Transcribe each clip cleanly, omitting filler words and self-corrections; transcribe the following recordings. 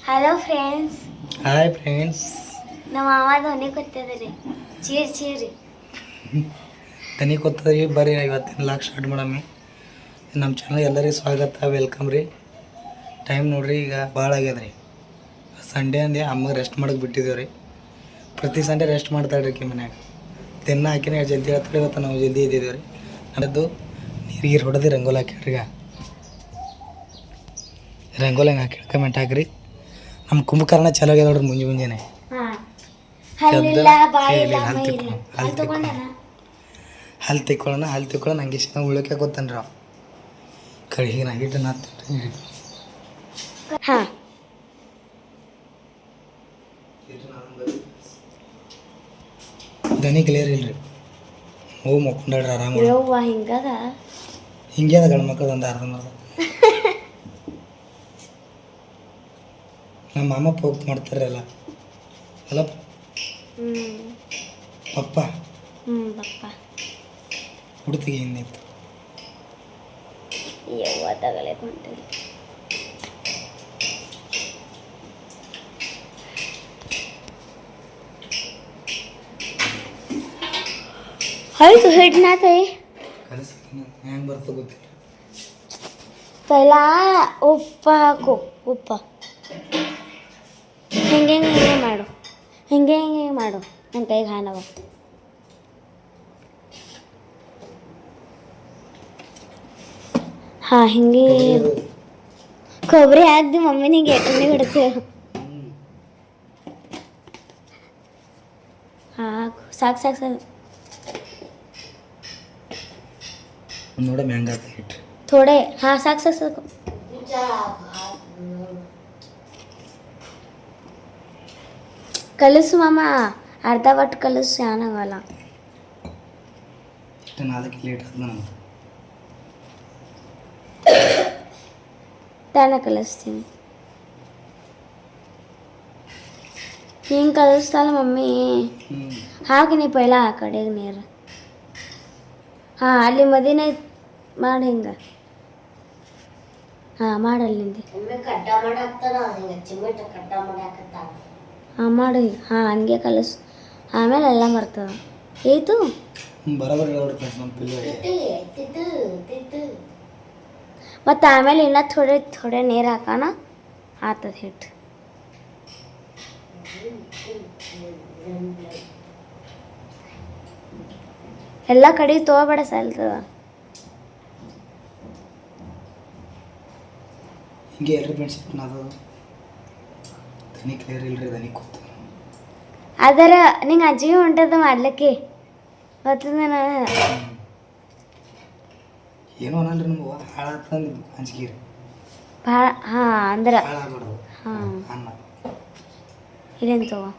Hello friends. Hi friends. ನಮ್ಮ ಮಾವ ಧ್ವನಿ ಕೊತ್ತಿದ್ರಿ. ಚೀರಿ ದನಿ ಕೊತ್ತದ್ರಿ. ಬರ್ರಿ ಇವತ್ತಿನ ಲಾಕ್ ಸ್ಟಾರ್ಟ್ ಮಾಡಮ್ಮಿ. ನಮ್ಮ ಚಾನಲ್ ಎಲ್ಲರಿಗೂ ಸ್ವಾಗತ, ವೆಲ್ಕಮ್ ರೀ. ಟೈಮ್ ನೋಡ್ರಿ ಈಗ ಭಾಳ ಆಗ್ಯದ ರೀ. ಸಂಡೇ ಅಂದೆ ಅಮ್ಮಗೆ ರೆಸ್ಟ್ ಮಾಡಕ್ಕೆ ಬಿಟ್ಟಿದ್ದೇವೆ ರೀ. ಪ್ರತಿ ಸಂಡೇ ರೆಸ್ಟ್ ಮಾಡ್ತಾಳ್ರಿ ಆಕೆ ಮನ್ಯಾಗ. ದಿನ ಆಕಿನ ಜಲ್ದಿ ಹೇಳ್ತಾಳೆ. ಇವತ್ತು ನಾವು ಜಲ್ದಿ ಇದ್ದಿದ್ದೇವೆ ರೀ. ನನ್ನದು ನೀರಿಗೆ ಹೊಡೆದು ರಂಗೋಲಿ ಹಾಕಿಡ್ರಿ. ಈಗ ರಂಗೋಲಿ ಹಂಗೆ ಹಾಕಿ ಕಮೆಂಟ್ ಹಾಕ್ರಿ. ನಮ್ಮ ಕುಂಭಕರ್ಣ ಚಲೋ ಆಗ್ಯದ ನೋಡ್ರಿ. ಮುಂಜಾನೆ ಹಲ್ ತೆಕ್ಕೊಳ್ಳೋಣ. ಹಂಗೆ ಇಷ್ಟ ಉಳ್ಳಕ್ಕೆ ಗೊತ್ತನ್ರಿ ಅವ ಕಳಿಗೆ ನಾಗಿಟ್ಟು ನಾತ್ರಿ. ದನಿ ಕ್ಲಿಯರ್ ಇಲ್ರಿ. ಹೋಗಿ ಮಕ್ಕೊಂಡ್ರಿ ಆರಾಮ. ಹಿಂಗೆ ಅದ ಗಂಡು ಮಕ್ಕಳು ಒಂದು ಅರ್ಧಂಬರ್ಧ. ನಮ್ಮ ಮಾಮ ಹೋಗಿ ಮಾಡ್ತಾರೆ ಅಲ್ಲ ಪಪ್ಪ ಹುಡುತಿಗೆ ಹಿಂದಿತ್ತು. ಆಯ್ತು ಹಿಡ್ನಾತ ಹೆಂಗೆ ಬರ್ತ ಗೊತ್ತಿಲ್ಲ. ಪೈಲಾ ಉಪ್ಪು ಹಾಕು. ಉಪ್ಪು ಹಿಂಗೆ ಮಾಡು. ಹಿಂಗೆ ಮಾಡು. ನನ್ನ ಕೈಗೆ ಹಾನವ. ಹಾಂ ಹಿಂಗೆ ಕೊಬ್ಬರಿ ಹಾಕ್ದಿ ಮಮ್ಮಿನಿಗೆ ಎಣ್ಣೆ ಹಿಡ್ತೇವೆ. ಹಾಂ ಸಾಕು ಸಾಕು ಸಾಕು. ನೋಡ ಮ್ಯಾಂಗ ಹಿಟ್ಟು ಥೋಡೆ. ಹಾಂ ಸಾಕು ಸಾಕು ಸಾಕು. ಕಲಸು ಮಾಮ. ಅರ್ಧ ಬಟ್ ಕಲಸು. ಏನಾಗಲ್ಲ. ಇಷ್ಟು ನಾಲ್ಕು ಲೇಟ್ ಆದ ನಮ್ಗೆ. ತಾನ ಕಲಿಸ್ತೀನಿ. ಹಿಂಗೆ ಕಲಿಸ್ತಾಳ ಮಮ್ಮಿ. ಹಾಕಿ ನೀ ಪೈಲ ಆ ಕಡೆಗೆ ನೀರು. ಹಾಂ ಅಲ್ಲಿ ಮದಿನ ಮಾಡಿ ಹಿಂಗೆ. ಹಾಂ ಮಾಡಲ್ಲಿಂದ. ಹಾಂ ಮಾಡಿ. ಹಾಂ ಹಂಗೆ ಕಲಸು. ಆಮೇಲೆ ಎಲ್ಲ ಬರ್ತದ. ಏಯ್ತು ಮತ್ತು ಆಮೇಲೆ ಇನ್ನೂ ಥೋಡೆ ನೀರು ಹಾಕೋಣ. ಆತದ ಹಿಟ್ಟು. ಎಲ್ಲ ಕಡೆ ತೊಗೋಬೇಡ ಸಲ್ತದ. ಹಿಂಗೆ ಎಲ್ಲರೂ ಫ್ರೆಂಡ್ಶಿಪ್ ಅದು ದನಿ ಕ್ಲಿಯರ್ ಇಲ್ರಿ. ದನಿ ಕೂತು ಅದರ ನಿಂಗೆ ಅಜ್ಜಿಗೆ ಹೊಂಟದ ಮಾಡ್ಲಿಕ್ಕೆ ಗೊತ್ತದ. ಏನೋ ಅನ್ನಲ್ರಿ ನಮ್ಗೆ ಹಾಳಾತಂದು ಅಂಜಿಕೆ ಭಾಳ. ಹಾಂ ಅಂದ್ರೆ ಹಾಳಾಗ್ಬಾರ್ದು. ಹಾಂ ಅನ್ನ ಇಲ್ಲೇನು ತಗೋ.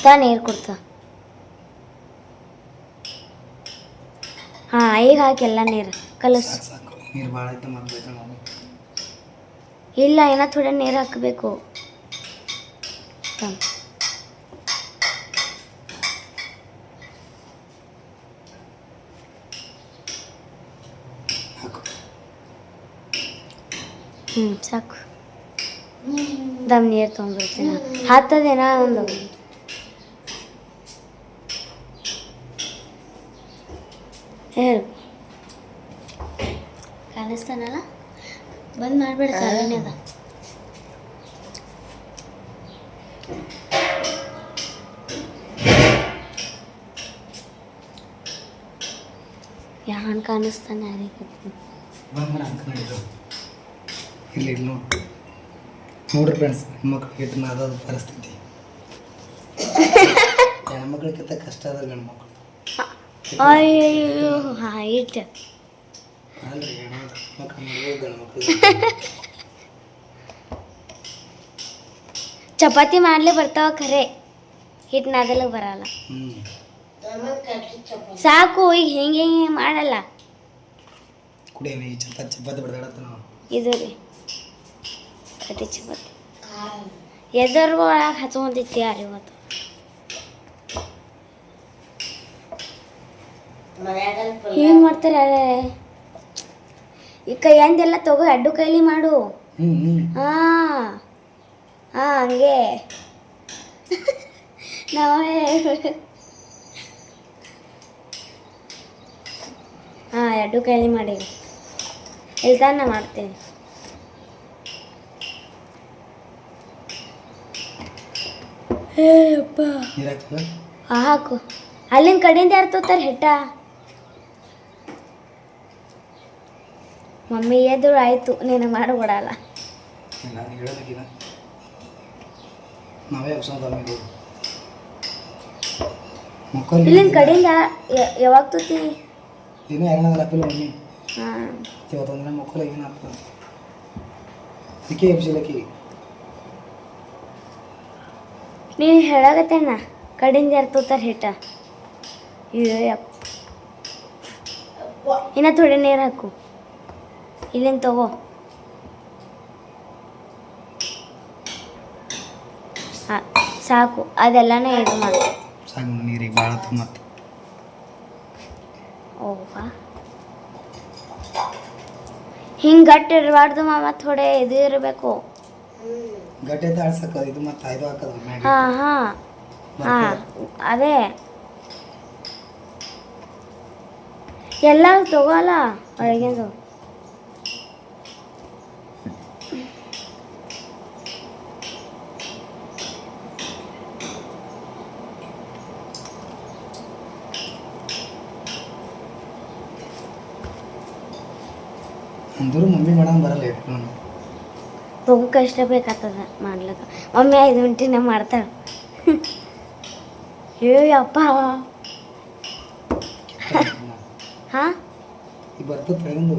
ತಾ ನೀರು ಕೊಡ್ತ. ಹಾಂ ಈಗ ಹಾಕಿ ಎಲ್ಲ ನೀರು ಕಲಸು. ಸಾಕು ನೀರು ಭಾಳ ಐತೆ ಮಾಡ್ಬೇಕು ನಾವು. ಇಲ್ಲ ಏನೋ ಥೋಡೆ ನೀರು ಹಾಕಬೇಕು. ಸಾಕು. ದಮ್ ನೀರು ತೊಗೊಂಡ್ಬಿಡ್ತೀನಿ. ಹತ್ತದೇನ ಒಂದು. ಹೇಳು ಕಾಣಿಸ್ತಾನಲ್ಲ. ಬಂದ್ ಮಾಡ್ಬೇಡ. ಕಾಲಿನ್ಯಾಗ ಯಾನ್ ಕಾಣಿಸ್ತಾನೆ ಯಾರಿಗೆ. ಇಲ್ಲಿ ನೋಡ್ರಿ ಫ್ರೆಂಡ್ಸ್, ಹೆಣ್ಮಕ್ಳು ಹಿಟ್ಟು ಅದಾದ ಪರಿಸ್ಥಿತಿ. ಹೆಣ್ಮಕ್ಳಿಗಿಂತ ಕಷ್ಟ ಅದ ಗಂಡು ಮಕ್ಕಳು. ಅಯ್ಯೋ ಹಾಂ ಇಟ್ಟು ಅಲ್ರಿ ಹೆಣ್ಮಕ್ಳು ಗಂಡು ಮಕ್ಕಳು. ಚಪಾತಿ ಮಾಡ್ಲಿ ಬರ್ತಾವ ಖರೆ. ಹಿಟ್ಟು ನಾದಲ್ಲ ಬರಲ್ಲ. ಸಾಕು. ಈಗ ಹಿಂಗೆ ಹಿಂಗೆ ಮಾಡಲ್ಲ. ಕುಡಿಯವಿ ಚಪಾತಿ ಬಡ್ದಾಡತ್ತ ನಾವು. ಇದು ರೀ ಕಟ್ಟಿ ಚಪಾತಿ. ಎದರ್ ಒಳಗೆ ಹಚ್ಕೊಂಡಿತ್ತು ಯಾರು ಇವತ್ತು. ಹಿಂಗೆ ಮಾಡ್ತಾರೆ. ಈ ಕೈಯಂದೆಲ್ಲ ತಗೋ ಅಡ್ಡು ಕೈಲಿ ಮಾಡು. ಹ್ಞೂ ಹಾ ಹಾ ಹಂಗೆ ನಾವೇ ಹಾ ಎರಡು ಕೈಲಿ ಮಾಡಿ ಇಲ್ತಾನ ಮಾಡ್ತೀನಿ. ಅಪ್ಪ ನೀರು ಹಾಕ್ತದ ಹಾಕು. ಅಲ್ಲಿನ ಕಡೆಯಿಂದ ಯಾರು ತೋತಾರೆ ಹೆಟ್ಟ? ಮಮ್ಮಿ ಎದುರು ಆಯಿತು, ನೀನು ಮಾಡಿಬಿಡಲ್ಲ. ಇಲ್ಲ ಹೇಳೋದಕ್ಕಿಲ್ಲ, ನಾವೇ ಅಪ್ಸೋದ ಮಕ್ಕಳು ಇಲ್ಲಿನ ಕಡೆಯಿಂದ ಯಾವಾಗ ತೋತೀನಿ? ದಿನ ಎರಡನೇ ಹಾಕಿಲ್ಲ ಮಮ್ಮಿ. ಹಾಂ ಇವತ್ತೊಂದಿನ ಮಕ್ಕಳು ಏನು ಆಗ್ತದೆ ಅದಕ್ಕೆ ಎಬ್ಸಿಲಕ್ಕಿ. ನೀನು ಹೇಳಾಗತ್ತೇನ ಕಡೆಯಿಂದ ಯಾರು ತೋತಾರೆ ಹೆಟ್ಟ? ಅಯ್ಯಪ್ಪ, ಇನ್ನು ಥೋಡೆ ನೀರು ಹಾಕು. ಇಲ್ಲಿಂದ ತಗೋ. ಹಾಂ ಸಾಕು, ಅದೆಲ್ಲನೇ ಇದು ಮಾಡಿ ಸಾಕು. ನೀರಿಗೆ ಭಾಳ ಮತ್ತು ಓಹಾ ಹಿಂಗೆ ಗಟ್ಟಿ ಇರಬಾರ್ದು ಮಾಮ, ಥೋಡೆ ಇದು ಇರಬೇಕು. ಗಟ್ಟಿ ಐತೆ ಆಡ್ಸಕ್ಕ ಇದು ಮತ್ತು ಇದು ಹಾಕೋದು ಮ್ಯಾಗ. ಹಾಂ ಹಾಂ ಹಾಂ ಅದೇ ಎಲ್ಲ ತಗೋಲ್ಲ ಒಳಗಿಂದು. ಅಂದರೂ ಮಮ್ಮಿ ಮಾಡೋದು ಬರಲ್ಲ ನಾನು ಹೋಗಕ್ಕೆ ಕಷ್ಟ ಬೇಕಾಗ್ತದ ಮಾಡ್ಲಿಕ್ಕೆ. ಮಮ್ಮಿ 5 ಮಿನಿಟಿನ ಮಾಡ್ತಾಳೆ. ಅಯ್ಯಪ್ಪ ಹಾಂ ಈಗ ಬರ್ತದೆ ತೆಳಗಿಂದು.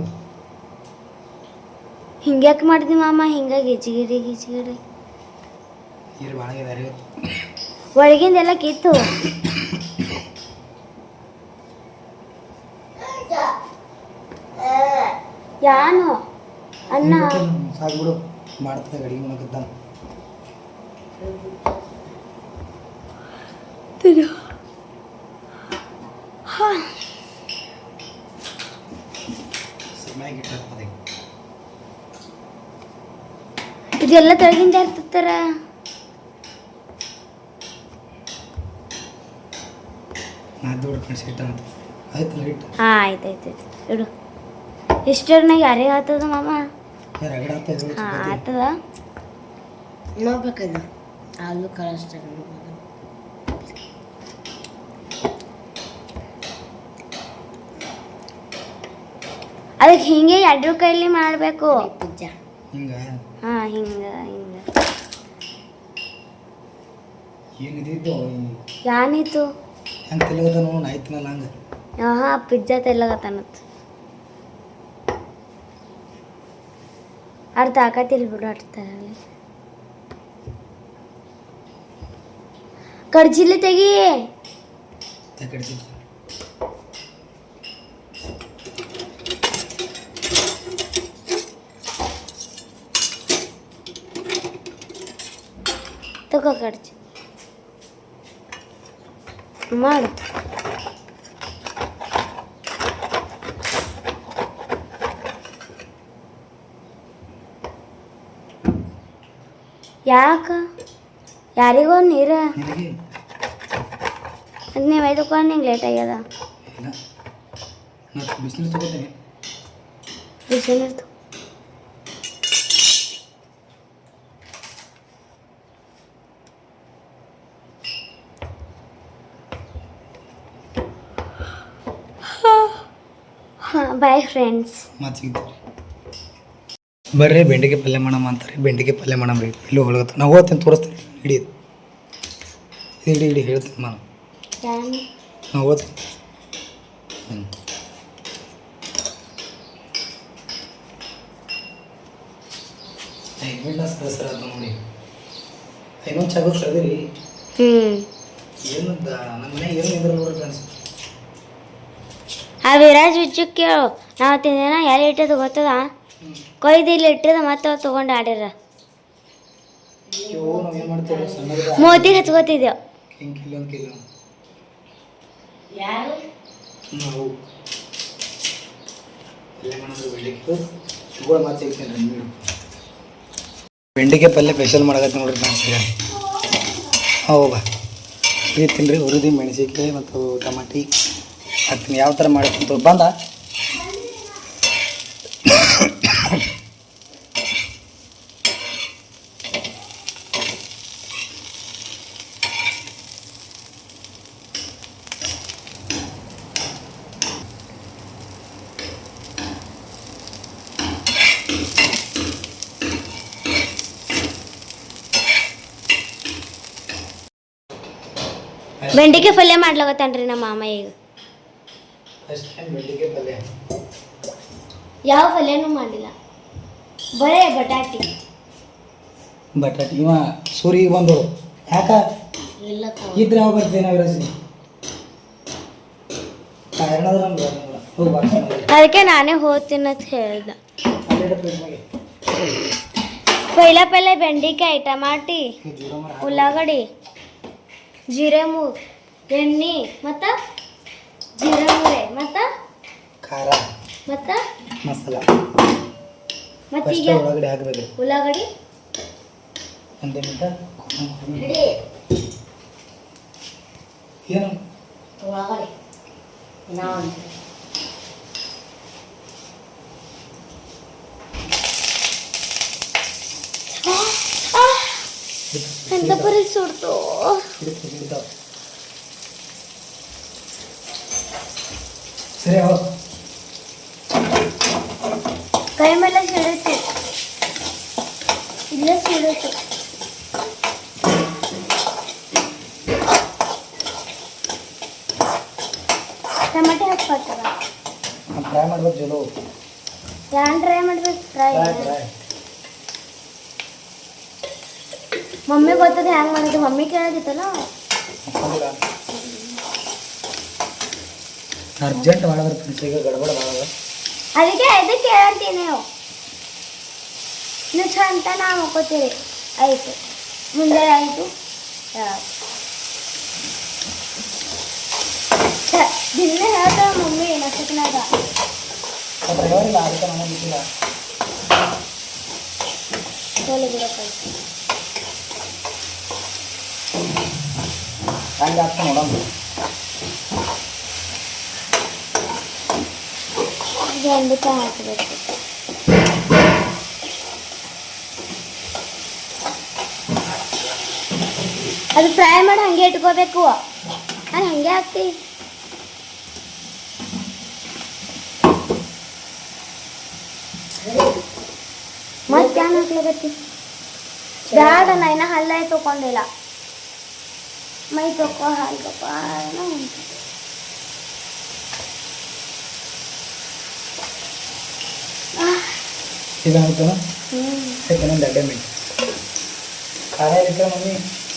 ಹಿಂಗ್ಯಾಕೆ ಮಾಡಿದ್ವಿ ಮಾಮ? ಹಿಂಗಾಗಿ ಗಿಜಿಗಿಡಿ ನೀರು ಭಾಳ ಇದೆ ಒಳಗಿಂದೆಲ್ಲ ಕಿತ್ತು. ಯಾನು ಅನ್ನ ಸಾಕು ಬಿಡು, ಮಾಡ್ತದೆ ಅಡಿಗೆ ಮಾಡಕದ್ದ. ಇದೆಲ್ಲ ತೆಳಗಿಂದ ಇರ್ತಾರ. ದೊಡ್ಡ ಕಣಸಿ ಹಿಟ್ಟ ಅಂತ ಆಯ್ತಲ್ಲ ಹಿಟ್ಟು. ಹಾಂ ಆಯ್ತು ಇಡು. ಇಷ್ಟರ್ನಾಗ ಯಾರಿಗೆ ಆಗ್ತದ ಮಾಮ? ರಗಡ ಆಗ್ತದೆ. ಹಾಂ ಆಗ್ತದ. ನೋಡ್ಬೇಕದು ಆಲೂ ಕಳಿಸ್ತಾರೆ. ಅದಕ್ಕೆ ಹಿಂಗೆ ಎರಡು ಕೈಲಿ ಮಾಡಬೇಕು. ಹಿಂಗ ಹಾಂ ಹಿಂಗೆ ಏನಿದ್ದು ಯಾನಿತ್ತು? ಹೆಂಗೆ ತಿಲ್ಲಗತ್ತ ನೋಡು, ಆಯ್ತಿನಲ್ಲ ಹಂಗೆ. ಹಾಂ ಪಿಜ್ಜಾ ತೆಲ್ಲಗತ್ತನತ್. ಅರ್ಧ ಹಾಕತಿಲ್ ಬಿಡು ಅಡ್ತಾರಲ್ಲಿ. ಕಡ್ಜಿಲಿ ತೆಗಿ. ಕಡ್ಜಿಲಿ ತಗೋ ಕಡ್ಜಿ ಮಾಡು. ಯಾಕೆ ಯಾರಿಗೋ ನೀರು ಅದು ನೀವು ಐದಕ್ಕೆ ನಿಂಗೆ ಲೇಟ್ ಆಗ್ಯದ. ಬಿಸಿನೀರು ತಗೋತೀನಿ. ಬಿಸಿನೀರು ಬಾಯ್ ಫ್ರೆಂಡ್ಸ್. ಮತ್ತೆ ಸಿಗ್ತೀವಿ. ಬರ್ರಿ ಬೆಂಡಿಗೆ ಪಲ್ಯ ಮಾಡಮ್ಮ ಅಂತಾರೆ. ಬೆಂಡಿಗೆ ಪಲ್ಯ ಮಾಡಮ್ಮ ರೀ. ಇಲ್ಲಿ ಹೋಗ್ಲತ್ತ ನಾವು ಹೋಗ್ತೀನಿ, ತೋರಿಸ್ತೀನಿ. ಇಡಿ ಹೇಳ್ತೀನಿ ನಾನು. ನಾವು ಓದ್ತೀನಿ. ಸರ ಅದು ನೋಡಿ ಇನ್ನೊಂದು ಚಾಗ ಸರದಿರಿ. ಏನು ನಮ್ಮ ಮನೆಗೆ ಏನು ಇದ್ರೆ ನೋಡ್ರಿ ಫ್ರೆಂಡ್ಸ್. ಆ ವಿರಾಜ್ ವಿಚ್ಚಕ್ಕೆ ಕೇಳು. ನಾವು ತಿಂದಿನ ಎಲ್ಲಿ ಇಟ್ಟದು ಗೊತ್ತದ? ಕೊಯ್ದು ಇಲ್ಲಿ ಇಟ್ಟದ ಮತ್ತೆ ಅವ್ರು ತೊಗೊಂಡು ಆಡ್ಯಾರ. ಮೋತಿಗೆ ಹಚ್ಕೋತಿದ್ದೆವು. ಪಲ್ಯ ಮಾಡಿದ್ರೆ ಬೆಂಡಿಕಾಯಿ ಇವುಗಳು ಮಾತು ಸಿಗ್ತೇನೆ ರೀ ನೀವು ಬೆಂಡಿಕಾಯಿ ಪಲ್ಯ ಸ್ಪೆಷಲ್ ಮಾಡಕತ್ತಿ ನೋಡ್ರಿ ನಾನು ಸಿಗ ಹೌದಾ ಉರಿತೀನಿ ರೀ ಹುರಿದಿ ಮೆಣಸಿನ್ಕಾಯಿ ಮತ್ತು ಟಮಾಟಿ ಹಾಕ್ತೀನಿ ಯಾವ ಥರ ಮಾಡ್ತೀನಿ ಬಂದ ಬೆಂಡಿಕಾಯಿ ಪಲ್ಯ ಮಾಡ್ಲಾಗತ್ತಾನ್ರಿ ನಮ್ಮ ಮಾಮ ಈಗ ಫಸ್ಟ್ ಟೈಮ್ ಬೆಂಡಿಕಾಯಿ ಪಲ್ಯ ಯಾವ ಪಲ್ಯನೂ ಮಾಡಿಲ್ಲ ಬರೇ ಬಟಾಟಿ ಇವ ಸೂರಿಗೆ ಬಂದೋಳು ಯಾಕ ಇಲ್ಲ ಇದ್ರೆ ಯಾವ ಬರ್ತೀವಿ ನಾವು ರಸಿ ಎರಡಾದ್ರೂ ನಮ್ಗೆ ಹೋಗಿ ಬಾಕ್ಸ್ ಅದಕ್ಕೆ ನಾನೇ ಹೋಗ್ತೀನಿ ಅಂತ ಹೇಳ್ದೆ ಅಲ್ಲಿ ಪೈಲೆ ಬೆಂಡಿಕಾಯಿ ಟಮಾಟಿ ಉಳ್ಳಾಗಡ್ಡಿ ಜೀರೆ ಮೂಗ್ ಎಣ್ಣೆ ಮತ್ತು ಜೀರೆ ಮೂರೆ ಮತ್ತು ಖಾರ ಮತ್ತು ಮಸಾಲ ಮತ್ತೀಗ ಒಳಗಡೆ ಹಾಕಬೇಕು ಉಳ್ಳಾಗಡ್ಡಿ ಒಂದೇ ಮಿನಿಟ ಏನು ಉಳ್ಳಾಗಡ್ಡಿ ಎಂತ ಪರಿ ಸುಡ್ತು ಸರಿ ಹೋಗಿ ಕೈ ಮೇಲೆ ಸಿಡಿತು ಇಲ್ಲೇ ಸಿಡಿತು ಟಮಾಟೆ ಹಾಕ್ಬಾರ್ತಾರ ಫ್ರೈ ಮಾಡ್ಬೇಕು ಚಲೋ ಯಾನ್ ಟ್ರೈ ಮಾಡ್ಬೇಕು ಟ್ರೈ ಫ್ರೈ ಮಮ್ಮಿ ಗೊತ್ತದೆ ಹ್ಯಾಂಗೆ ಮಾಡೋದು ಮಮ್ಮಿ ಕೇಳೋದಿತ್ತಲ್ಲ ಅರ್ಜೆಂಟ್ ಮಾಡಿದ್ರೆ ಫ್ರೆಂಡ್ಸ್ ಈಗ ಗಡಬಡ ಮಾಡೋದು ಅದಕ್ಕೆ ಇದಕ್ಕೆ ಹೇಳ್ತೀನಿ ನೀವು ಚಂತ ನಾವು ಮಕ್ಕೋತೀರಿ ಆಯಿತು ಮುಂದೆ ಆಯಿತು ದಿನ ಹೇಳ್ತಾವ ಮಮ್ಮಿ ನಸಕ್ನಾಗ ಡ್ರೈವರ್ ಇಲ್ಲ ಅದಕ್ಕೆ ನನಗೆ ಗೊತ್ತಿಲ್ಲ ಸೋಲಿ ಬಿಡೋಕ್ಕಾಯ್ತು ಹಂಗೆ ಆಗ್ತಾ ನೋಡೋಣ ಬೆಂಡಿಕಾಯಿ ಹಾಕಬೇಕು ಅದು ಫ್ರೈ ಮಾಡಿ ಹಂಗೆ ಇಟ್ಕೋಬೇಕು ಅದು ಹಂಗೆ ಹಾಕ್ತಿ ಮತ್ತೆ ಏನು ಹಾಕ್ಲಾಗತ್ತಿ ಬ್ಯಾಡ ನೈನ ಹಲ್ಲ ತೊಗೊಂಡಿಲ್ಲ ಮೈ ತೊಕೊ ಹಾಲ್ಗಪ್ಪ ಇದಾಯ್ತು ಇನ್ನೊಂದು ಅಡ್ಡೆ ಮಿನಿಟ್ ಖಾರ ಇರುತ್ತೆ ಮಮ್ಮಿ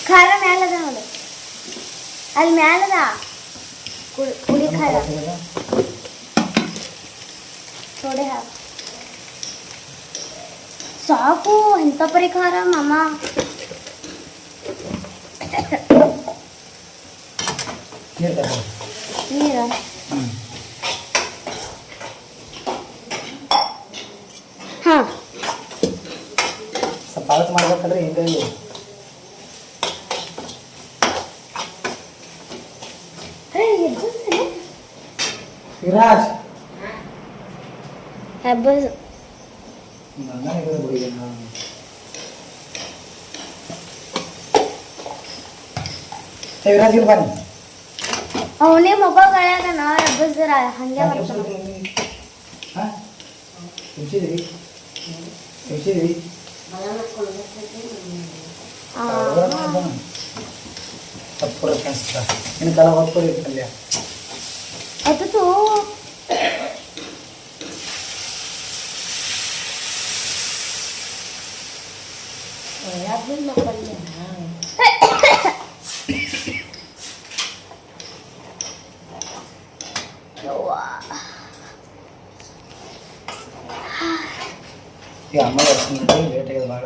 ಖಾರ ಮ್ಯಾಲದ ನೋಡು ಅಲ್ಲಿ ಮ್ಯಾಲದ ಕುಡಿ ಖಾರ ಥೋಡೆ ಹಾಕು ಸಾಕು ಎಂತ ಪರಿ ಖಾರ ಮಾಮ ನೀರು ತಗೋ ನೀರ ಹಾಂ ಸ್ವಲ್ಪ ಪಾಲಕ್ ಮಾಡ್ಬೇಕಂದ್ರೆ ಹಿಂಗಾಗಿ ವಿರಾಜ್ ಹಬ್ಬಸ್ ವಿರಾಜ್ ಇಲ್ಲಿ ಬನ್ನಿ ಅವನೇ ಮಗಗಳಾಗ ನಾ ಹಬ್ಬಸ್ರ ಹಂಗೆ ಬರ್ತಾನೆ ಹಾಂ ಮುಚ್ಚಿದ್ರಿ ಮುಚ್ಚಿದ್ರಿ ತಪ್ಪು ಫ್ರೆಂಡ್ಸ್ ಇನ್ನು ಕಾಲ ಹೊತ್ಕೊಡಿ ಪಲ್ಯ ಅದು ಈಗ ಅಮ್ಮ ಲೇಟ್ ಆಗಿದೆ ಭಾಳ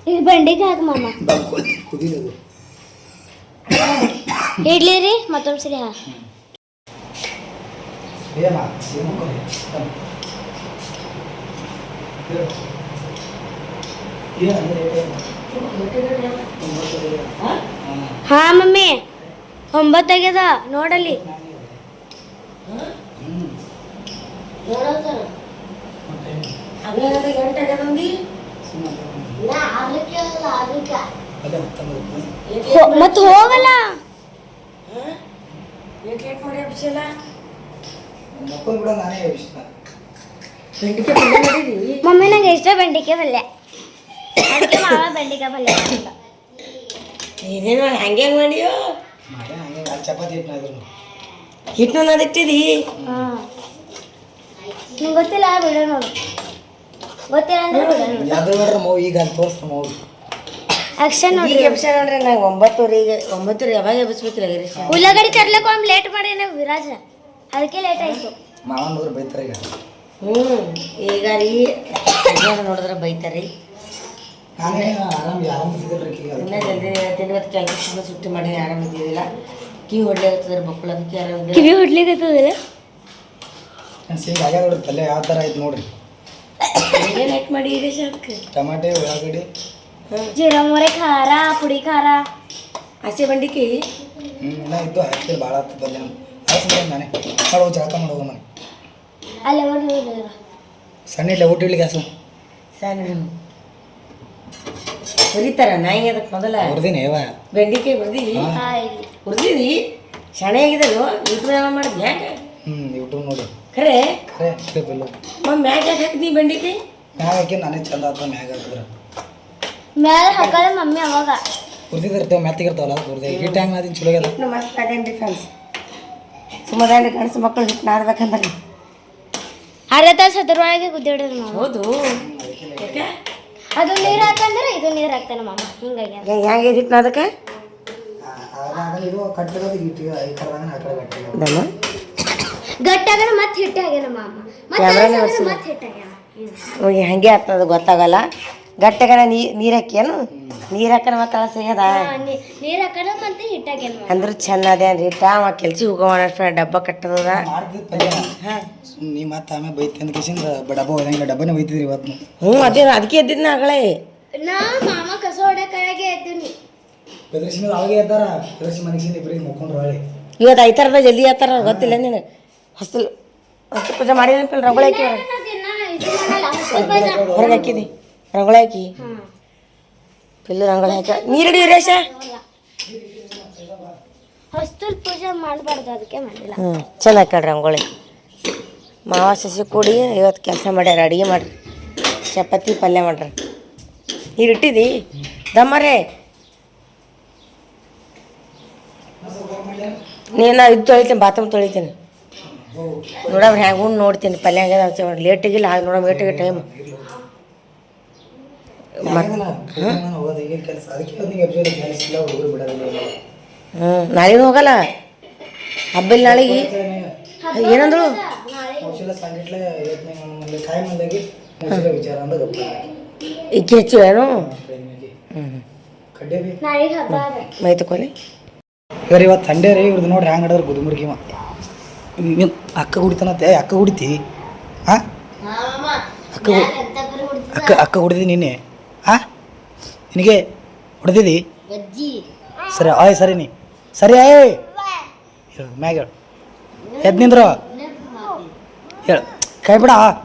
ಈಗ ಬೆಂಡಿಕಾಯಿ ಹಾಕಿ ಮಾಮ ಕುದಿಲದು ಇಡ್ಲಿ ರೀ ಮತ್ತೊಂದು ಸರಿ ಹಾ ಏನು ಹಾ ಮಮ್ಮಿ 9 ಆಗ್ಯದ ನೋಡಲ್ಲಿ. ಮತ್ ಹೋಗಲ್ಲ. ಮಮ್ಮಿ ನಂಗೆ ಇಷ್ಟ ಬೆಂಡಿಕಾಯಿ ಪಲ್ಯ. ಅದಕ್ಕೆ ಮಾವ ಬೆಂಡಿಕಾಯಿ ಪಲ್ಯ ಅಂತ. ಏನೇನು ಹಂಗೆ ಮಾಡಿಯೋ ಚಪಾತಿ ಹಿಟ್ಟು ಹಿಟ್ಟು ನಾದಿಟ್ಟಿದಿ. ನಿಂಗೆ ಗೊತ್ತಿಲ್ಲ ಬಿಡು ನೋಡು. ಗೊತ್ತಿಲ್ಲ ಅಂದ್ರೆ ಬಿಡು ನೋಡು. ಯಾವ್ದು ನೋಡ್ರಿ ಮೌ ಈಗ ಅಂತ ತೋರಿಸ್ತ ಮೌ ಆಕ್ಷನ್ ನೋಡಿ. ಈಗ ಎಬ್ಸ ನೋಡ್ರಿ ನಂಗೆ 9 ಯಾವಾಗ ಎಬ್ಸ್ಬೇಕಿಲ್ಲ ಗಿರೀಶ. ಉಳ್ಳಾಗಡ್ಡಿ ತರ್ಲಕ್ಕ ಒಮ್ಮೆ ಲೇಟ್ ಮಾಡಿ ನಾವು ವಿರಾಜ, ಅದಕ್ಕೆ ಲೇಟ್ ಆಯ್ತು. ಮಾವನ್ ನೋಡ್ರಿ ಬೈತಾರೆ ಈಗ. ಈಗ ರೀ ನೋಡಿದ್ರೆ ಬೈತಾರಿ. ನಾನೇ ಆರಾಮ್ ಇದ್ದಿದ್ದಿಲ್ರಿ ಈಗ. ಇನ್ನೂ ಜಲ್ದಿ ತಿನ್ವತ್ತು ಕೆಲಸ ಸುಟ್ಟಿ ಮಾಡಿ ಆರಾಮಿದ್ದಿದ್ದಿಲ್ಲ. ಕಿವಿ ಹೊಡ್ಲಾಗತ್ತದ್ರ ಬಕ್ಕಳದಕ್ಕೆ ಆರಾಮ ಕಿವಿ ಹೊಡ್ಲಿಕ್ಕತ್ತದಿಲ್ಲ. ಸೇಮ್ ಆಗ್ಯಾದ ನೋಡ್ರಿ ಪಲ್ಯ ಯಾವ ಥರ ಆಯ್ತು ನೋಡ್ರಿ. ಏನು ಹಾಕಿ ಮಾಡಿ ಗಿರೀಶ ಅದಕ್ಕೆ ಟಮಾಟೆ ಉಳ್ಳಾಗಡ್ಡಿ ಜೀರಾ ಮೊರೆ ಖಾರ ಪುಡಿ ಖಾರ ಹಸಿ ಬಂಡಿಕಾಯಿ ಇಲ್ಲ ಇದ್ದು ಹಾಕಿಲ್ಲ ಭಾಳ ಆಯ್ತು ಪಲ್ಯ. ಆಯ್ತು ನಾನೇ ಮಾಡೋ ಜಳಕ ಮಾಡೋಗ ಮನೆ ಅಲ್ಲೇ ಮಾಡಿ ಸಣ್ಣ ಇಲ್ಲ ಊಟ ಇಡ್ಲಿ ಗ್ಯಾಸು ಸಣ್ಣ ಹುರಿತಾರ ನಾಯಿ ಅದಕ್ಕೆ ಮೊದಲ ಹುರ್ದಿನಿ ಏವ ಬೆಂಡಿಕಾಯಿ ಹುರಿದಿದಿ ಶಣೆ ಆಗಿದಲ್ವ ಯೂಟ್ಯೂಬ್ ಯಾವ ಮಾಡಿದ್ವಿ ಯಾಕೆ ಯೂಟ್ಯೂಬ್ ನೋಡಿ ಖರೆ ಇಲ್ಲ ಮ್ಯಾಗ ಯಾಕೆ ಹಾಕಿದ್ನಿ ಬೆಂಡಿಕಾಯಿ ಮ್ಯಾಗ ಹಾಕಿ ನಾನೇ ಚಂದ ಆತ ಮ್ಯಾಗ ಹಾಕಿದ್ರೆ ಮೇಲೆ ಹಾಕಲ್ಲ ಮಮ್ಮಿ ಅವಾಗ ಹುರ್ದಿರ್ತಾವೆ ಮೆತ್ತಗಿರ್ತಾವಲ್ಲ ಅದು ಹುರ್ದೆ ಹಿಟ್ಟು ಹೆಂಗೆ ನಾದಿನ ಚಲೋ ಆಗ್ಯದ. ಹಿಟ್ಟು ಮಸ್ತ್ ಅದೇನ್ರಿ ಫ್ರೆಂಡ್ಸ್. ಸುಮ್ಮನೆ ಗಣಸು ಮಕ್ಕಳು ಹಿಟ್ಟು ನಾದ್ಬೇಕಂದ್ರೆ ಅರ್ಧ ತಾಸು ಅದ್ರೊಳಗೆ ಗುದ್ದಾಡೋದು ನಾವು. ಹೌದು ಯಾಕೆ ಅದು ನೀರು ಹಾಕಂದ್ರೆ ಇದು ನೀರು ಹಾಕ್ತಾನೆ ಮಾಮ. ಹಿಂಗಾಗಿ ಹೆಂಗೆ ಹಿಟ್ಟು ನಾದಕ್ಕೆ ಇದು ಕಟ್ಟಿರೋದು ಹಿಟ್ಟು ಈ ಕರ್ದಾಗ ಆ ಕಡೆ ಗಟ್ಟಿ ದಮ್ಮ ಗಟ್ಟಾಗನ ಮತ್ತೆ ಹಿಟ್ಟು ಆಗ್ಯಾನ ಮಾಮ. ಕ್ಯಾಮ್ರಾನೇ ಮತ್ತೆ ಹಿಟ್ಟು ಆಗ್ಯಾನ. ಹೋಗಿ ಹಾಗೆ ಆಗ್ತದೆ ಗೊತ್ತಾಗಲ್ಲ. ಗಟ್ಟಗನ ನೀರು ಹಾಕ್ಯನು ನೀರು ಹಾಕನ ಮತ್ತೆ ಅಳಸಗ್ಯದ ನೀರು ಹಾಕಣ ಮತ್ತೆ ಹಿಟ್ಟು ಆಗ್ಯಾನ ಮಾಮ. ಅಂದ್ರೆ ಚೆನ್ನ ಅದೇನ್ರಿ ಹಿಟ್ಟ ಅವ ಕೆಲ್ಸ ಹೋಗೋಣ ಡಬ್ಬ ಕಟ್ಟದ ಮಾಡ್ತಿದ್ ಪಲ್ಯ ನೀ ಮತ್ತೆ ಆಮೇಲೆ ಬೈತಿ ಅಂದ ಕಿಸಿಂದ ಡಬ್ಬ ಹೋದಂಗಿಲ್ಲ ಡಬ್ಬನೇ ಬೈತಿದ್ರಿ ಇವತ್ತು. ಅದೇ ಅದಕ್ಕೆ ಎದ್ದಿದ್ನ ಆಗಳೇ ನಾ ಮಾಮ ಕಸ ಹೊಡಕಾಗೆ ಎದ್ದೀನಿ. ಬೆದರಿಸಿ ಅವಾಗೆ ಎದ್ದಾರ ಬೆದರಿಸಿ ಮನಸ್ಸಿನ ಇಬ್ಬರಿಗೆ ಮುಕ್ಕೊಂಡ್ರು ಹೊಳ್ಳಿ ಇವತ್ತು ಐತಾರದ ಜಲ್ದಿ ಆತಾರ ಗೊತ್ತಿಲ್ಲ ನೀನು ಹೊಸ್ತು ಹೊಸ್ತು ಪೂಜೆ ಮಾಡಿದಪ್ಪ ರಂಗೋಳಿ ಹಾಕಿ ಹೊರಗೆ ಹಾಕಿದಿ ರಂಗೋಳಿ ಹಾಕಿ ಪಿಲ್ಲು ರಂಗೋಳಿ ಹಾಕಿ ನೀರಿಡಿ ವೀರೇಶ. ಹೊಸ್ತುಲ್ ಪೂಜೆ ಮಾಡಬಾರ್ದು ಅದಕ್ಕೆ ಮಾಡಿಲ್ಲ. ಚಂದ ಹಾಕ್ಯಾಳ್ರಿ ರಂಗೋಳಿ. ಮಾವ ಸಸಿ ಕೂಡಿ ಇವತ್ತು ಕೆಲಸ ಮಾಡ್ಯಾರ ಅಡುಗೆ ಮಾಡ್ರಿ ಚಪಾತಿ ಪಲ್ಯ ಮಾಡ್ರಿ. ನೀರು ಇಟ್ಟಿದಿ ದಮ್ಮರೇ ನಾ ಇದು ತೊಳಿತೀನಿ ಬಾತ್ರೂಮ್ ತೊಳಿತೀನಿ ನೋಡವ್ರಿ ಹ್ಯಾಂಗ ಉಂಡು ನೋಡ್ತೀನಿ ಪಲ್ಯ ಹಂಗೆ ಲೇಟಿಗಿಲ್ಲ ಹಾಗೆ ನೋಡೋ ಲೇಟಿಗೆ ಟೈಮ್ ನಾಳೆನೂ ಹೋಗಲ್ಲ ಹಬ್ಬಲ್ಲಿ ನಾಳೆಗೆ ಏನಂದ್ರು ಇಕ್ಕಿ ಹೆಚ್ಚು ಏನು ನಾಳೆಗೆ ಹಬ್ಬ ಅದ. ಮೈ ತಕೊಲಿ ಇವ್ರು ಇವತ್ತು ಸಂಡೇ ರೀ ಇವ್ರದ್ದು ನೋಡ್ರಿ ಹ್ಯಾಂಗೆ ನಡೆದ್ರೆ ಗುದುಮುರ್ಗಿವ ಅಕ್ಕ ಕುಡಿತಾನತ್ತೆ ಅಕ್ಕ ಕುಡಿತಿ ಹಾಂ ಅಕ್ಕ ಅಕ್ಕ ಅಕ್ಕ ಹೊಡೆದಿ ನಿನ್ನೆ ಹಾಂ ನಿನಗೆ ಹೊಡೆದಿದ್ದಿ ಸರಿ ಆಯ್ ಸರಿ ನೀ ಸರಿ ಆಯ್ ಹೇಳು ಮ್ಯಾಗ ಹೇಳು ಎದ್ದು ನಿಂದ್ರು ಹೇಳು ಕೈ ಬಿಡ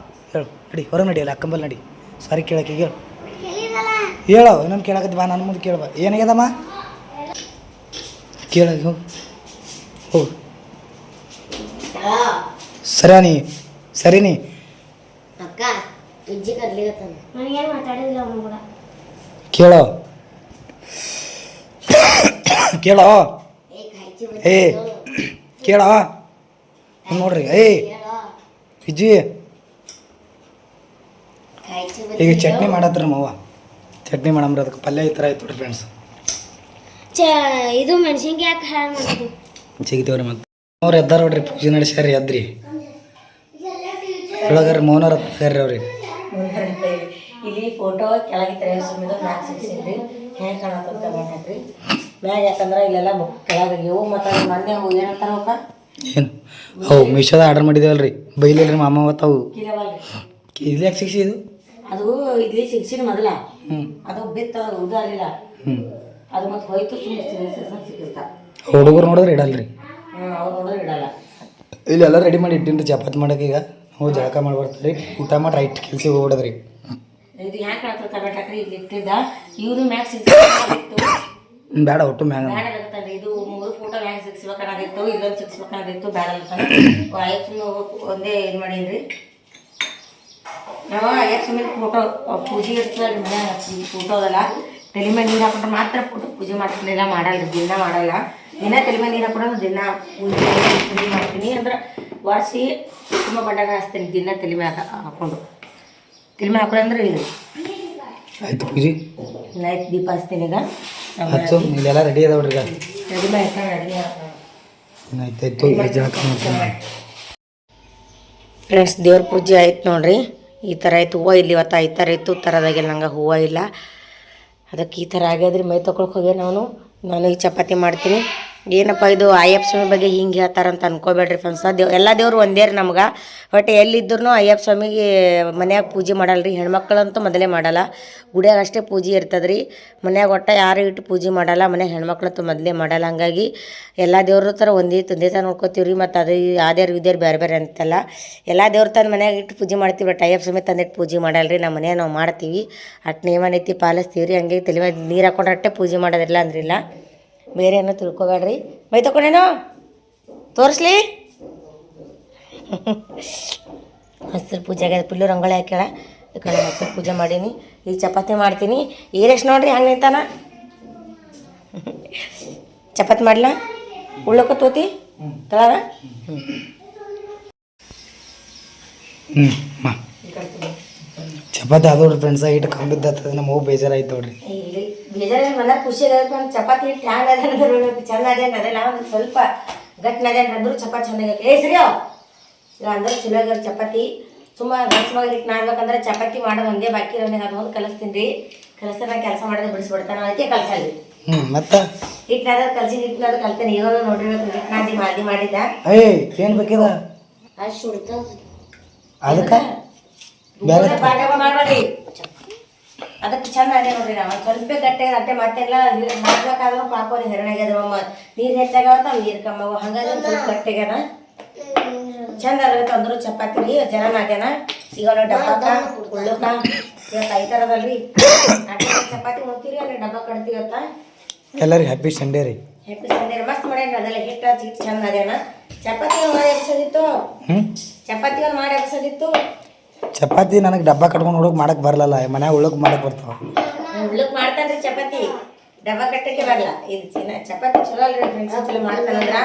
ಹೇಳು ನಡಿ ಹೊರಗೆ ನಡಿಯಲ್ಲ ಅಕ್ಕಂಬಲ್ ನಡಿ ಸಾರಿ ಕೇಳಕ್ಕೆ ಹೇಳು ಹೇಳು ಇನ್ನೊಂದು ಕೇಳಕತ್ತಿ ಬಾ ನನ್ನ ಮುಂದೆ ಕೇಳ್ಬಾ ಏನಾಗ್ಯದಮ್ಮ ಕೇಳ ಹೋಗು ಹೋಗು ಸರಿ ನೀ ನನಗೇನು ಮಾತಾಡಿದಿಲ್ಲ ಅವನು ಕೂಡ. ಕೇಳೋ ಕೇಳೋ ಏ ಕೇಳೋ ನೋಡ್ರಿ ಏ ವಿಜಿ ಈಗ ಚಟ್ನಿ ಮಾಡತ್ರ ಮಾವ ಚಟ್ನಿ ಮಾಡಮ್ರಿ ಅದಕ್ಕೆ ಪಲ್ಯ ಈ ಥರ ಆಯ್ತು ನೋಡ್ರಿ ಫ್ರೆಂಡ್ಸ್. ಇದು ಮೆಣಸಿನ್ಕಾಯಿ ಯಾಕೆ ಹಾಳು ಮಾಡ್ತೀವಿ ಸಿಗ್ತೇವ್ರಿ ಮತ್ತೆ ಅವ್ರು ಎದ್ದಾರ ನೋಡ್ರಿ ಪೂಜೆ ನಡೆಸ್ಯಾರ ಎದ್ರಿ ಒಳಗಾರ ಮೌನವ್ರ ಹತ್ತಾರ್ರಿ ಅವ್ರಿಗೆ ಇಲ್ಲಿ ಫೋಟೋ ಕೆಳಗೆ ತೆರೆ ಸುಮ್ಮಿದ ಮ್ಯಾಗ ಸಿಕ್ಸಿದ್ರಿ ಹೆಂಗೆ ಕಾಣತ್ತಂತ ಮಾಡ್ರಿ ಮ್ಯಾಗ ಯಾಕಂದ್ರೆ ಇಲ್ಲೆಲ್ಲ ಕೆಳಗೆ ಇವು ಮತ್ತು ಮೊನ್ನೆ ಅವು ಏನಂತಾರ ಅವಕ್ಕ ಏನು ಅವು ಮೀಶೋದ ಆರ್ಡರ್ ಮಾಡಿದೇವಲ್ರಿ ಬೈಲಿಲ್ರಿ ಮಾಮ ಅವತ್ತು ಅವು ಕಿಲವಲ್ರಿ ಇಲ್ಲಿ ಯಾಕೆ ಸಿಕ್ಸಿ ಇದು ಅದು ಇಲ್ಲಿ ಸಿಕ್ಸಿನ ಮೊದಲ ಹ್ಞೂ ಅದು ಬಿತ್ತ ಉದಾಗಲಿಲ್ಲ ಹ್ಞೂ ಅದು ಮತ್ತೆ ಹೋಯ್ತು ಸುಮ್ಮನೆ ಸಿಕ್ಕಿಸ್ತಾ ಹುಡುಗರು ನೋಡಿದ್ರೆ ಇಡಲ್ರಿ. ಅವ್ರು ನೋಡಿದ್ರೆ ಇಡಲ್ಲ. ಇಲ್ಲಿ ಎಲ್ಲ ರೆಡಿ ಮಾಡಿ ಇಟ್ಟಿನಿ ಚಪಾತಿ ಮಾಡಕ್ಕೆ. ಈಗ ನಾವು ಜಳಕ ಮಾಡಿ ಬರ್ತೀವಿ ಊಟ ಮಾಡಿ ರೈಟ್ ಕೆಲ್ಸಿಗೆ ಹೋಗ್ಬಿಡದ್ರಿ. ಇದು ಯಾಕೆ ಕಾಣ್ತದೆ ಕರ್ನಾಟಕ ಇಲ್ಲಿ ಇಟ್ಟಿದ್ದ ಇವ್ರು ಮ್ಯಾಗ್ ಸಿಕ್ಸಿತ್ತು ಬೇಡ ಒಟ್ಟು ಮ್ಯಾಗ ಬೇಡ ಆಗತ್ತಂದ್ರೆ ಇದು 3 ಫೋಟೋ ಮ್ಯಾಗ್ ಸಿಕ್ಸ್ಬೇಕಾಗಿತ್ತು ಇಲ್ಲೊಂದು ಸಿಕ್ಸ್ಬೇಕಾಗಿತ್ತು ಬೇಡ ಅಂತ ಆಯ್ತು ಒಂದೇ ಇದು ಮಾಡೀನ್ರಿ ನಾವು. ಆಯ್ತು ಸುಮ್ಮನೆ ಫೋಟೋ ಪೂಜೆ ಇರ್ತದಲ್ರಿ ಮನ್ಯಾಗ ಫೋಟೋ ಅದಲ್ಲ ತಲೆ ಮೇಲೆ ನೀರು ಹಾಕೊಂಡ್ರೆ ಮಾತ್ರ ಫೋಟೋ ಪೂಜೆ ಮಾಡ್ತಿರ್ಲಿಲ್ಲ, ಮಾಡಲ್ಲ ದಿನ ಮಾಡಲ್ಲ. ದಿನ ತಲೆ ಮೇಲೆ ನೀರು ಹಾಕೊಂಡ್ರೆ ದಿನ ಪೂಜೆ ಮಾಡ್ತೀನಿ ಅಂದ್ರೆ ವರ್ಷಿ ಕುಂಕುಮ ಬಣ್ಣನ ಹಚ್ತೀನಿ ದಿನ ತಲೆ ಮ್ಯಾಗ ಹಾಕೊಂಡು. ತಲೆ ಮ್ಯಾಗ ಹಾಕೊಂಡ್ರೆ ಇಲ್ಲ ಆಯ್ತು ಪೂಜೆ ಆಯ್ತು ದೀಪ ಹಚ್ತೀನಿ. ಈಗ ಹಚ್ಚು ಇಲ್ಲೆಲ್ಲ ರೆಡಿ ಅದಾವ ನೋಡ್ರಿ. ಈಗ ರೆಡಿ ಮಾಡಿ ರೆಡಿ ಆಯ್ತಾಯ್ತು ಈಗ ಜಳಕ ಮಾಡ್ತೀನಿ. ಫ್ರೆಂಡ್ಸ್ ದೇವ್ರ ಪೂಜೆ ಆಯ್ತು ನೋಡ್ರಿ. ಈ ಥರ ಆಯ್ತು ಹೂವು ಇಲ್ಲಿ ಇವತ್ತು ಈ ಥರ ಇತ್ತು ಥರದಾಗೆಲ್ಲ ನಂಗೆ ಹೂವು ಇಲ್ಲ ಅದಕ್ಕೆ ಈ ಥರ ಆಗ್ಯದ್ರಿ. ಮೈ ತೊಗೊಳಕ್ಕೆ ಹೋಗ್ಯ ನಾನು ಈಗ ಚಪಾತಿ ಮಾಡ್ತೀನಿ. ಏನಪ್ಪ ಇದು ಅಯ್ಯಪ್ಪ ಸ್ವಾಮಿ ಬಗ್ಗೆ ಹಿಂಗೆ ಹೇಳ್ತಾರಂತ ಅನ್ಕೋಬೇಡ್ರಿ ಫ್ರೆಂಡ್ಸ. ಎಲ್ಲ ದೇವ್ರು ಒಂದೇ ರೀ ನಮ್ಗೆ. ಬಟ್ ಎಲ್ಲಿದ್ರೂ ಅಯ್ಯಪ್ಪ ಸ್ವಾಮಿಗೆ ಮನ್ಯಾಗ ಪೂಜೆ ಮಾಡಲ್ಲ ರೀ. ಹೆಣ್ಮಕ್ಳಂತೂ ಮೊದಲೇ ಮಾಡಲ್ಲ, ಗುಡಿಯಾಗ ಅಷ್ಟೇ ಪೂಜೆ ಇರ್ತದೆ ರೀ. ಮನ್ಯಾಗ ಒಟ್ಟು ಯಾರು ಇಟ್ಟು ಪೂಜೆ ಮಾಡಲ್ಲ, ಮನ್ಯಾಗ ಹೆಣ್ಮಕ್ಳಂತೂ ಮೊದಲೇ ಮಾಡಲ್ಲ. ಹಂಗಾಗಿ ಎಲ್ಲ ದೇವ್ರ ಥರ ಒಂದೇ ಥರ ನೋಡ್ಕೋತೀವಿ ರೀ. ಮತ್ತು ಅದು ಆ ದೇವ್ರು ಈ ದೇವ್ರು ಬೇರೆ ಬೇರೆ ಅಂತಲ್ಲ. ಎಲ್ಲ ದೇವ್ರ ತಂದು ಮನ್ಯಾಗ ಇಟ್ಟು ಪೂಜೆ ಮಾಡ್ತೀವಿ. ಬಟ್ ಅಯ್ಯಪ್ಪ ಸ್ವಾಮಿ ತಂದಿಟ್ಟು ಪೂಜೆ ಮಾಡಲ್ಲ ರೀ. ನಮ್ಮ ಮನ್ಯಾಗ ನಾವು ಮಾಡ್ತೀವಿ, ಅಟ್ ನೇಮ ನೀತಿ ಪಾಲಿಸ್ತೀವಿ ರೀ. ಹಂಗೆ ತಲೆ ಮೇಲೆ ನೀರು ಹಾಕೊಂಡ್ರೆ ಅಟ್ಟೆ ಪೂಜೆ ಮಾಡೋದಿಲ್ಲ ಅಂದ್ರಿಲ್ಲ. ಬೇರೆ ಏನೋ ತಿಳ್ಕೊಬೇಡ್ರಿ. ಮೈ ತಗೊಂಡೇನೋ ತೋರಿಸ್ಲಿ ಹಸಿರು ಪೂಜೆ ಆಗ್ಯದ. ಪುಲ್ಲು ರಂಗೋಳಿ ಹಾಕ್ಯಾಳ. ಈ ಕಡೆ ಹಸಿರು ಪೂಜೆ ಮಾಡೀನಿ. ಈಗ ಚಪಾತಿ ಮಾಡ್ತೀನಿ. ಈರೇಶ್ ನೋಡ್ರಿ ಹಂಗೆ ನಿಂತಾನ. ಚಪಾತಿ ಮಾಡ್ಲಾ ಉಳ್ಳಕ ತೋತಿ ತಳಗ ಚಪಾತಿ ಅದು ನೋಡ್ರಿ ಫ್ರೆಂಡ್ಸ. ಇಟ್ಟು ಕಂಬಿದ್ದದ ನಮ್ಮ ಹೋಗಿ ಬೇಜಾರಾಯ್ತು ನೋಡ್ರಿ. ಬೇಜಾರ ಮನೆ ಖುಷಿ ಒಂದು ಚಪಾತಿ ಹಿಟ್ಟು ಹ್ಯಾಂಗ ಅದ ಚಂದ ಅದೇನು ಅದೆಲ್ಲ ಒಂದು ಸ್ವಲ್ಪ ಗಟ್ಟಿನ ಅದೇನು ಅಂದ್ರು ಚಪಾತಿ ಚೆನ್ನಾಗಿ ಸರಿ ಇಲ್ಲ ಅಂದ್ರೆ ಚಲೋ ಆಗ್ಯಾರ ಚಪಾತಿ. ಸುಮ್ಮನೆ ಗಸವಾಗಿ ಹಿಟ್ಟು ನಾಡ್ಬೇಕಂದ್ರೆ ಚಪಾತಿ ಮಾಡೋದು ಒಂದೇ ಬಾಕಿ ಇರೋನಿಗೆ ಅದು ಒಂದು ಕಲಿಸ್ತೀನಿ ರೀ. ಕಲಿಸ್ತಾರೆ ನಾನು ಕೆಲಸ ಮಾಡೋದು ಬಿಡಿಸ್ಬಿಡ್ತಾನೆ, ಅದಕ್ಕೆ ಕಲ್ಸಲ್ಲಿ ಮತ್ತೆ ಹಿಟ್ಟಿನಾದ ಕಲ್ಸಿ ಹಿಟ್ಟಿನಾದ ಕಲ್ತೇನೆ. ಈಗ ನೋಡಿರ್ಬೇಕು ಹಿಟ್ಟಿನಾದಿ ಮಾದಿ ಮಾಡಿದ್ದ. ಏನು ಬೇಕಿದ ಅದು ಸುಡ್ತ ಅದಕ್ಕೆ ಬೇರೆ ಪಾಠಗಳು ಮಾಡ್ಬೇಡ್ರಿ. ಅದಕ್ಕೆ ಚಂದ ಅದೇ ನೋಡ್ರಿ. ನಾವು ಸ್ವಲ್ಪ ಗಟ್ಟೆ ಅಟ್ಟೆ ಮತ್ತೆಲ್ಲ ಮಾಡ್ಬೇಕಾದ್ರೂ ಪಾಪ ಅವ್ರಿಗೆ ಹೆರಣಾಗ್ಯದ. ನೀರು ಹೆಚ್ಚಾಗತ್ತ ನೀರು ಕಮ್ಮವ, ಹಂಗಾಗಿ ಒಂದು ಸ್ವಲ್ಪ ಗಟ್ಟೆಗ್ಯದ ಚಂದ ಆಗತ್ತೆ. ಅಂದ್ರು ಚಪಾತಿ ರೀ ಜರನ ಆಗ್ಯಾನ. ಈಗ ಡಬ್ಬಕ್ಕ ಉಳ್ಳಕ ಇವತ್ತು ಈ ಥರದಲ್ರಿ ಚಪಾತಿ ಹೋಗ್ತೀರಿ ಅಲ್ಲಿ ಡಬ್ಬ ಕಡ್ತೀವತ್ತ. ಎಲ್ಲರಿಗೂ ಹ್ಯಾಪಿ ಸಂಡೇ ರೀ. ಹ್ಯಾಪಿ ಸಂಡೇ ಮಸ್ತ್ ಮಾಡ್ಯಾನ. ಅದೆಲ್ಲ ಹಿಟ್ಟು ಹಿಟ್ಟು ಚಂದ ಅದೇನ. ಚಪಾತಿ ಮಾಡಿ ಎಬ್ಸೋದಿತ್ತು, ಚಪಾತಿ ಒಂದು ಮಾಡಿ ಎಬ್ಸೋದಿತ್ತು. ಚಪಾತಿ ನನಗೆ ಡಬ್ಬ ಕಟ್ಕೊಂಡು ಹೋಗಕ್ಕೆ ಮಾಡಕ್ಕೆ ಬರಲ್ಲ, ಮನ್ಯಾಗ ಉಳ್ಳಕ್ಕೆ ಮಾಡಕ್ಕೆ ಬರ್ತಾವ. ಉಳ್ಳಕ್ ಮಾಡ್ತಾನ್ರಿ ಚಪಾತಿ, ಡಬ್ಬ ಕಟ್ಟಕ್ಕೆ ಬರಲ್ಲ. ಇದು ಚಪಾತಿ ಚಲೋ ಅಲ್ರಿ ಫ್ರೆಂಡ್ಸ್. ಚಲೋ ಮಾಡ್ತಾನಂದ್ರ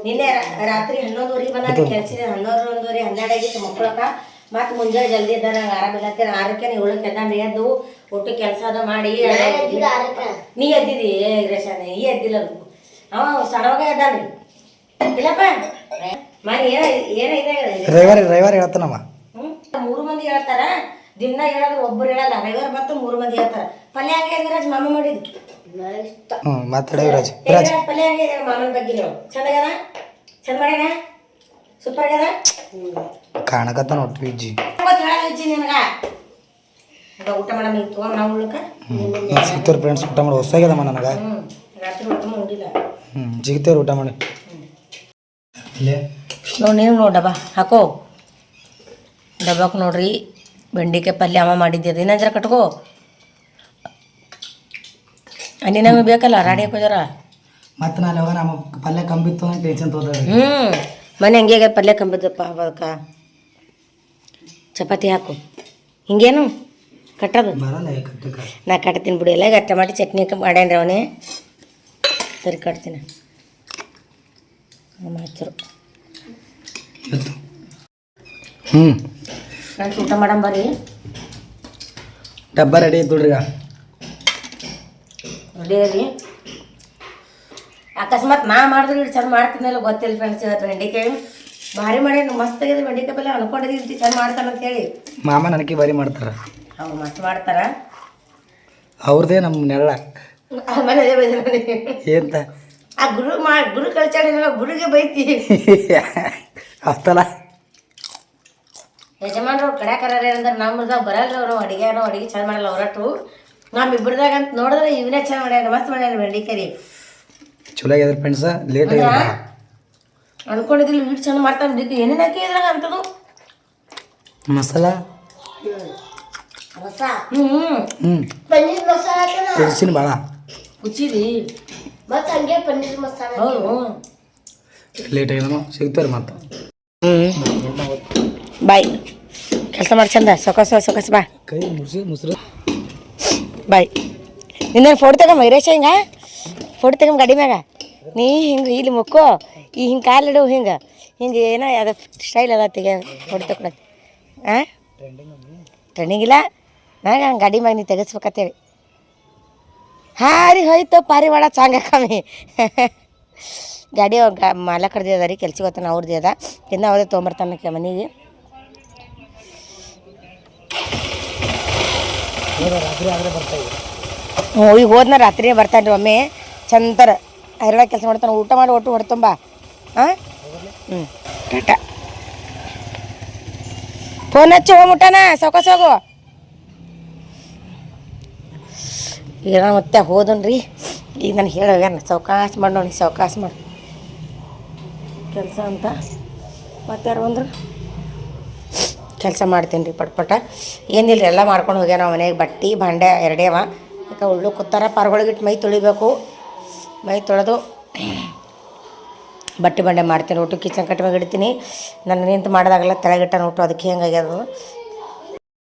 ನಿನ್ನೆ ರಾತ್ರಿ 11:30 ಬಂದ ಕೆಲ್ಸಿದೆ. 11, 12, 12 ಆಗಿತ್ತು ಮಕ್ಕಳಕ್ಕ. ಮತ್ತು ಮುಂಜಾನೆ ಜಲ್ದಿ ಇದ್ದ ನಂಗೆ ಆರಾಮಿಲ್ಲ ಅಂತ 6ಕ್ಕೆ ನೀವು ಉಳ್ಳಕ್ಕೆ ಎದ್ದಾನ್ರಿ. ಎದ್ದು ಒಟ್ಟು ಕೆಲಸ ಅದ ಮಾಡಿ ನೀ ಎದ್ದಿದಿ ರೇಷನ್ ಈ ಎದ್ದಿಲ್ಲ ಅವ ಸಡವಾಗ ಎದ್ದಾನ್ರಿ. ಇಲ್ಲಪ್ಪ ಮಾಡಿ ಏನ ರವಿವಾರ ಹೇಳ್ತಾನವ. 3 ಮಂದಿ ಹೇಳ್ತಾರ ದಿನ ಹೇಳೋದು, ಒಬ್ಬರು ಹೇಳಲ್ಲ. ರವಿವಾರ ಮತ್ತು 3 ಮಂದಿ ಹೇಳ್ತಾರ. ಪಲ್ಯ ಹಂಗೆ ರಾಜ್ ಮಾಮ ಮಾಡಿದ್ದು ಮಾತಾಡ ಪಲ್ಯ ಹಂಗೆ ಮಾಮನ ಬಗ್ಗೆ ನೀವು ಚಂದಾಗ್ಯದ, ಚಂದ ಮಾಡ್ಯಾನ, ಸೂಪರ್ ಆಗ್ಯದ ಕಾಣಕತ್ತ ನೋಡ್ರಿ ವಿಜ್ಜಿ ಹೇಳಜ್ಜಿ ನಿನಗ. ಊಟ ಮಾಡಮ್ ಈಗ ತಗೊಂಡ್ ನಾವು ಉಳ್ಳಕ ಸಿಗ್ತೇವ್ರಿ ಫ್ರೆಂಡ್ಸ್. ಊಟ ಮಾಡಿ ಹೊಸಾಗ್ಯದಮ್ಮ ನನಗೆ. ರಾತ್ರಿ ಊಟ ಮಾಡಿಲ್ಲ. ಸಿಗ್ತೇವ್ರಿ ಊಟ ಮಾಡಿ. ನೋಡಿ ನೀವು ನೋಡಿ ಡಬ್ಬ ಹಾಕೋ. ಡಬ್ಬಕ್ಕೆ ನೋಡ್ರಿ ಬೆಂಡಿಕಾಯಿ ಪಲ್ಯ ಅಮ್ಮ ಮಾಡಿದ್ದೆ. ಇನ್ನೊಂದು ಜರ ಕಟ್ಕೋ. ಅಲ್ಲಿ ನಮಗೆ ಬೇಕಲ್ಲ ರಾಡಿ ಹಾಕೋಜಾರ. ಮತ್ತೆ ನಾನು ಯಾವಾಗ ನಮ್ಮ ಪಲ್ಯ ಕಂಬಿತ್ತು ಅಂತ ಟೆನ್ಷನ್ ತೋದ್ರಿ. ಮನೆ ಹಂಗೆ ಪಲ್ಯ ಕಂಬಿದ್ದಪ್ಪ. ಅದಕ್ಕೆ ಚಪಾತಿ ಹಾಕು. ಹಿಂಗೇನು ಕಟ್ಟೋದು ಬರಲ್ಲ ಕಟ್ಟಕ್ಕೆ. ನಾ ಕಟ್ತೀನಿ ಬಿಡಿ. ಎಲ್ಲ ಈಗ ಟಮಾಟಿ ಚಟ್ನಿ ಮಾಡ್ಯಾನ್ರಿ ಅವನೇ. ಸರಿ ಕಟ್ತೀನಿ. ಹಚ್ಚರು ಫ್ರೆಂಡ್ಸ್ ಊಟ ಮಾಡಮ್ ಬರ್ರಿ. ಡಬ್ಬ ರೆಡಿ ಐತೆ ನೋಡ್ರಿ. ರೆಡಿ ರೀ. ಅಕಸ್ಮಾತ್ ನಾ ಮಾಡಿದ್ರೆ ಇಟ್ಟು ಚಂದ ಮಾಡ್ತೀನಲ್ಲ ಗೊತ್ತಿಲ್ಲ ಫ್ರೆಂಡ್ಸ್. ಇವತ್ತು ಬೆಂಡೆಕಾಯಿ ಭಾರಿ ಮಾಡಿ ಮಸ್ತ್ ಆಗಿದೆ. ಬೆಂಡೆಕಾಯಿ ಪಲ್ಯ ಅನ್ಕೊಂಡಿದ್ದೀವಿ ಚಂದ ಮಾಡ್ತಾನಂತ ಹೇಳಿ. ಮಾಮ ನನಗೆ ಬಾರಿ ಮಾಡ್ತಾರ. ಅವ್ರು ಮಸ್ತ್ ಮಾಡ್ತಾರ. ಅವ್ರದೇ ನಮ್ಮ ನೆರಳ ಮನೆ ಏಂತ ಆ ಗುರು ಕಳ್ಚಾಡಿಲ್ಲ ಗುರುಗೆ ಬೈತಿ ಅಷ್ಟಲ್ಲ. ಯಜಮಾನ್ರು ಅವ್ರು ಕಡ್ಯಾಕರ್ರಿ ಅಂದ್ರೆ ನಮ್ಮದಾಗ ಬರಲ್ರಿ ಅವರು ಅಡಿಗೆ ಚಂದ ಮಾಡಲ್ಲ ಅವ್ರಟ್ಟು ನಮ್ಮಿಬ್ರದಾಗ ಅಂತ ನೋಡಿದ್ರೆ ಇವನೇ ಚಂದ ಮಾಡ್ಯಾರ ಮಸ್ತ್ ಮಾಡ್ಯಾರ ಬೆಂಡಿಕಾಯಿ ಚಲೋ ಆಗ್ಯದ ಫ್ರೆಂಡ್ಸ ಲೇಟ್ ಆಗ್ಯದ ಅನ್ಕೊಂಡಿದ್ದಿಲ್ಲ ವೀಟ್ ಚಂದ ಮಾಡ್ತಾನೆ ಇದಕ್ಕೆ ಏನೇನು ಹಾಕಿ ಇದ್ರಾಗ ಅಂತದು ಮಸಾಲ ಪನ್ನೀರ್ ಮಸಾಲ ತಿಳಿಸಿನ ಭಾಳ ಕುಚ್ಚಿದಿ ಮತ್ತೆ ಹಂಗೆ ಪನ್ನೀರ್ ಮಸಾಲ ಹೌದು ಲೇಟ್ ಆಗ್ಯದನು ಸಿಗ್ತಾರೆ ಮತ್ತೆ ಬಾಯ್ ಕೆಲಸ ಮಾಡಿ ಚಂದ ಸೊಕಸ್ ಬಾ ಕೈ ಮುಸ್ರು ಬಾಯ್ ನಿನ್ನ ಫೋಟೋ ತಗೊಂಬ ವೈರೇಶ ಹಿಂಗೆ ಫೋಟೋ ತಗೊಂಬ ಗಾಡಿ ಮ್ಯಾಗ ನೀ ಹಿಂಗೆ ಇಲ್ಲಿ ಮುಕ್ಕೋ ಈ ಹಿಂಗೆ ಕಾಲಿಡು ಹಿಂಗೆ ಏನೋ ಅದು ಸ್ಟೈಲ್ ಅದ ತೆಗೆ ಫೋಟೋ ತಗೊಳಕ್ಕೆ ಹಾಂ ಟ್ರೆಂಡಿಂಗ್ ಇಲ್ಲ ನಂಗೆ ಹಂಗೆ ಗಾಡಿ ಮ್ಯಾಗ ನೀ ತೆಗೆಸ್ಬೇಕಂತೇಳಿ ಹಾರಿ ಹೋಯ್ತು ಪಾರಿವಾಳ ಚಾಂಗ ಕಮ್ಮಿ ಗಾಡಿ ಮಾಲಕ್ ಕಡ್ದಿ ಅದ ರೀ ಕೆಲ್ಸಕ್ಕೆ ಹೋಗ್ತಾನೆ ಅವ್ರದ್ದು ಅದ ಇನ್ನು ಅವ್ರದೇ ತೊಗೊಂಬರ್ತಾನಕ್ಕೆ ಮನೆಗೆ ಹ್ಞೂ ಈಗ ಹೋದ್ನ ರಾತ್ರಿನೇ ಬರ್ತಾನೆ ರೀ ಒಮ್ಮೆ ಚಂತರ ಹೈರಾಣ ಕೆಲಸ ಮಾಡ್ತಾನೆ ಊಟ ಮಾಡಿ ಒಟ್ಟು ಹೊಡ್ತುಂಬ ಹಾಂ ಹ್ಞೂ ಟಾಟಾ ಫೋನ್ ಹಚ್ಚಿ ಹೋಗ್ಬಿಟ್ಟಾನ ಸೌಕಾಸ್ ಹೋಗು ಏನೋ ಮತ್ತೆ ಹೋದನ್ರಿ ಈಗ ನಾನು ಹೇಳೋಗ್ಯಾನ ಸೌಕಾಸ್ ಮಾಡಿ ನೋಡಿ ಸೌಕಾಸ್ ಮಾಡಿ ಕೆಲಸ ಅಂತ ಮತ್ತೆ ಯಾರು ಬಂದರು ಕೆಲಸ ಮಾಡ್ತೀನಿ ರೀ ಪಟ್ಪಟ ಏನಿಲ್ಲ ಎಲ್ಲ ಮಾಡ್ಕೊಂಡು ಹೋಗ್ಯಾನ ಮನೆಗೆ ಬಟ್ಟೆ ಭಾಂಡೆ ಎರಡೇ ಅವ ಯಾಕೆ ಉಳ್ಳು ಕೂತಾರ ಪಾರ್ಗೊಳಗಿಟ್ಟು ಮೈ ತೊಳಿಬೇಕು ಮೈ ತೊಳೆದು ಬಟ್ಟೆ ಬಂಡೆ ಮಾಡ್ತೀನಿ ಊಟ ಕಿಚನ್ ಕಟ್ಟಿ ಮ್ಯಾಗ ಇಡ್ತೀನಿ ನಾನು ನಿಂತು ಮಾಡಿದಾಗಲ್ಲ ತೆಳಗಿಟ್ಟ ಊಟ ಅದಕ್ಕೆ ಹೆಂಗಾಗ್ಯದ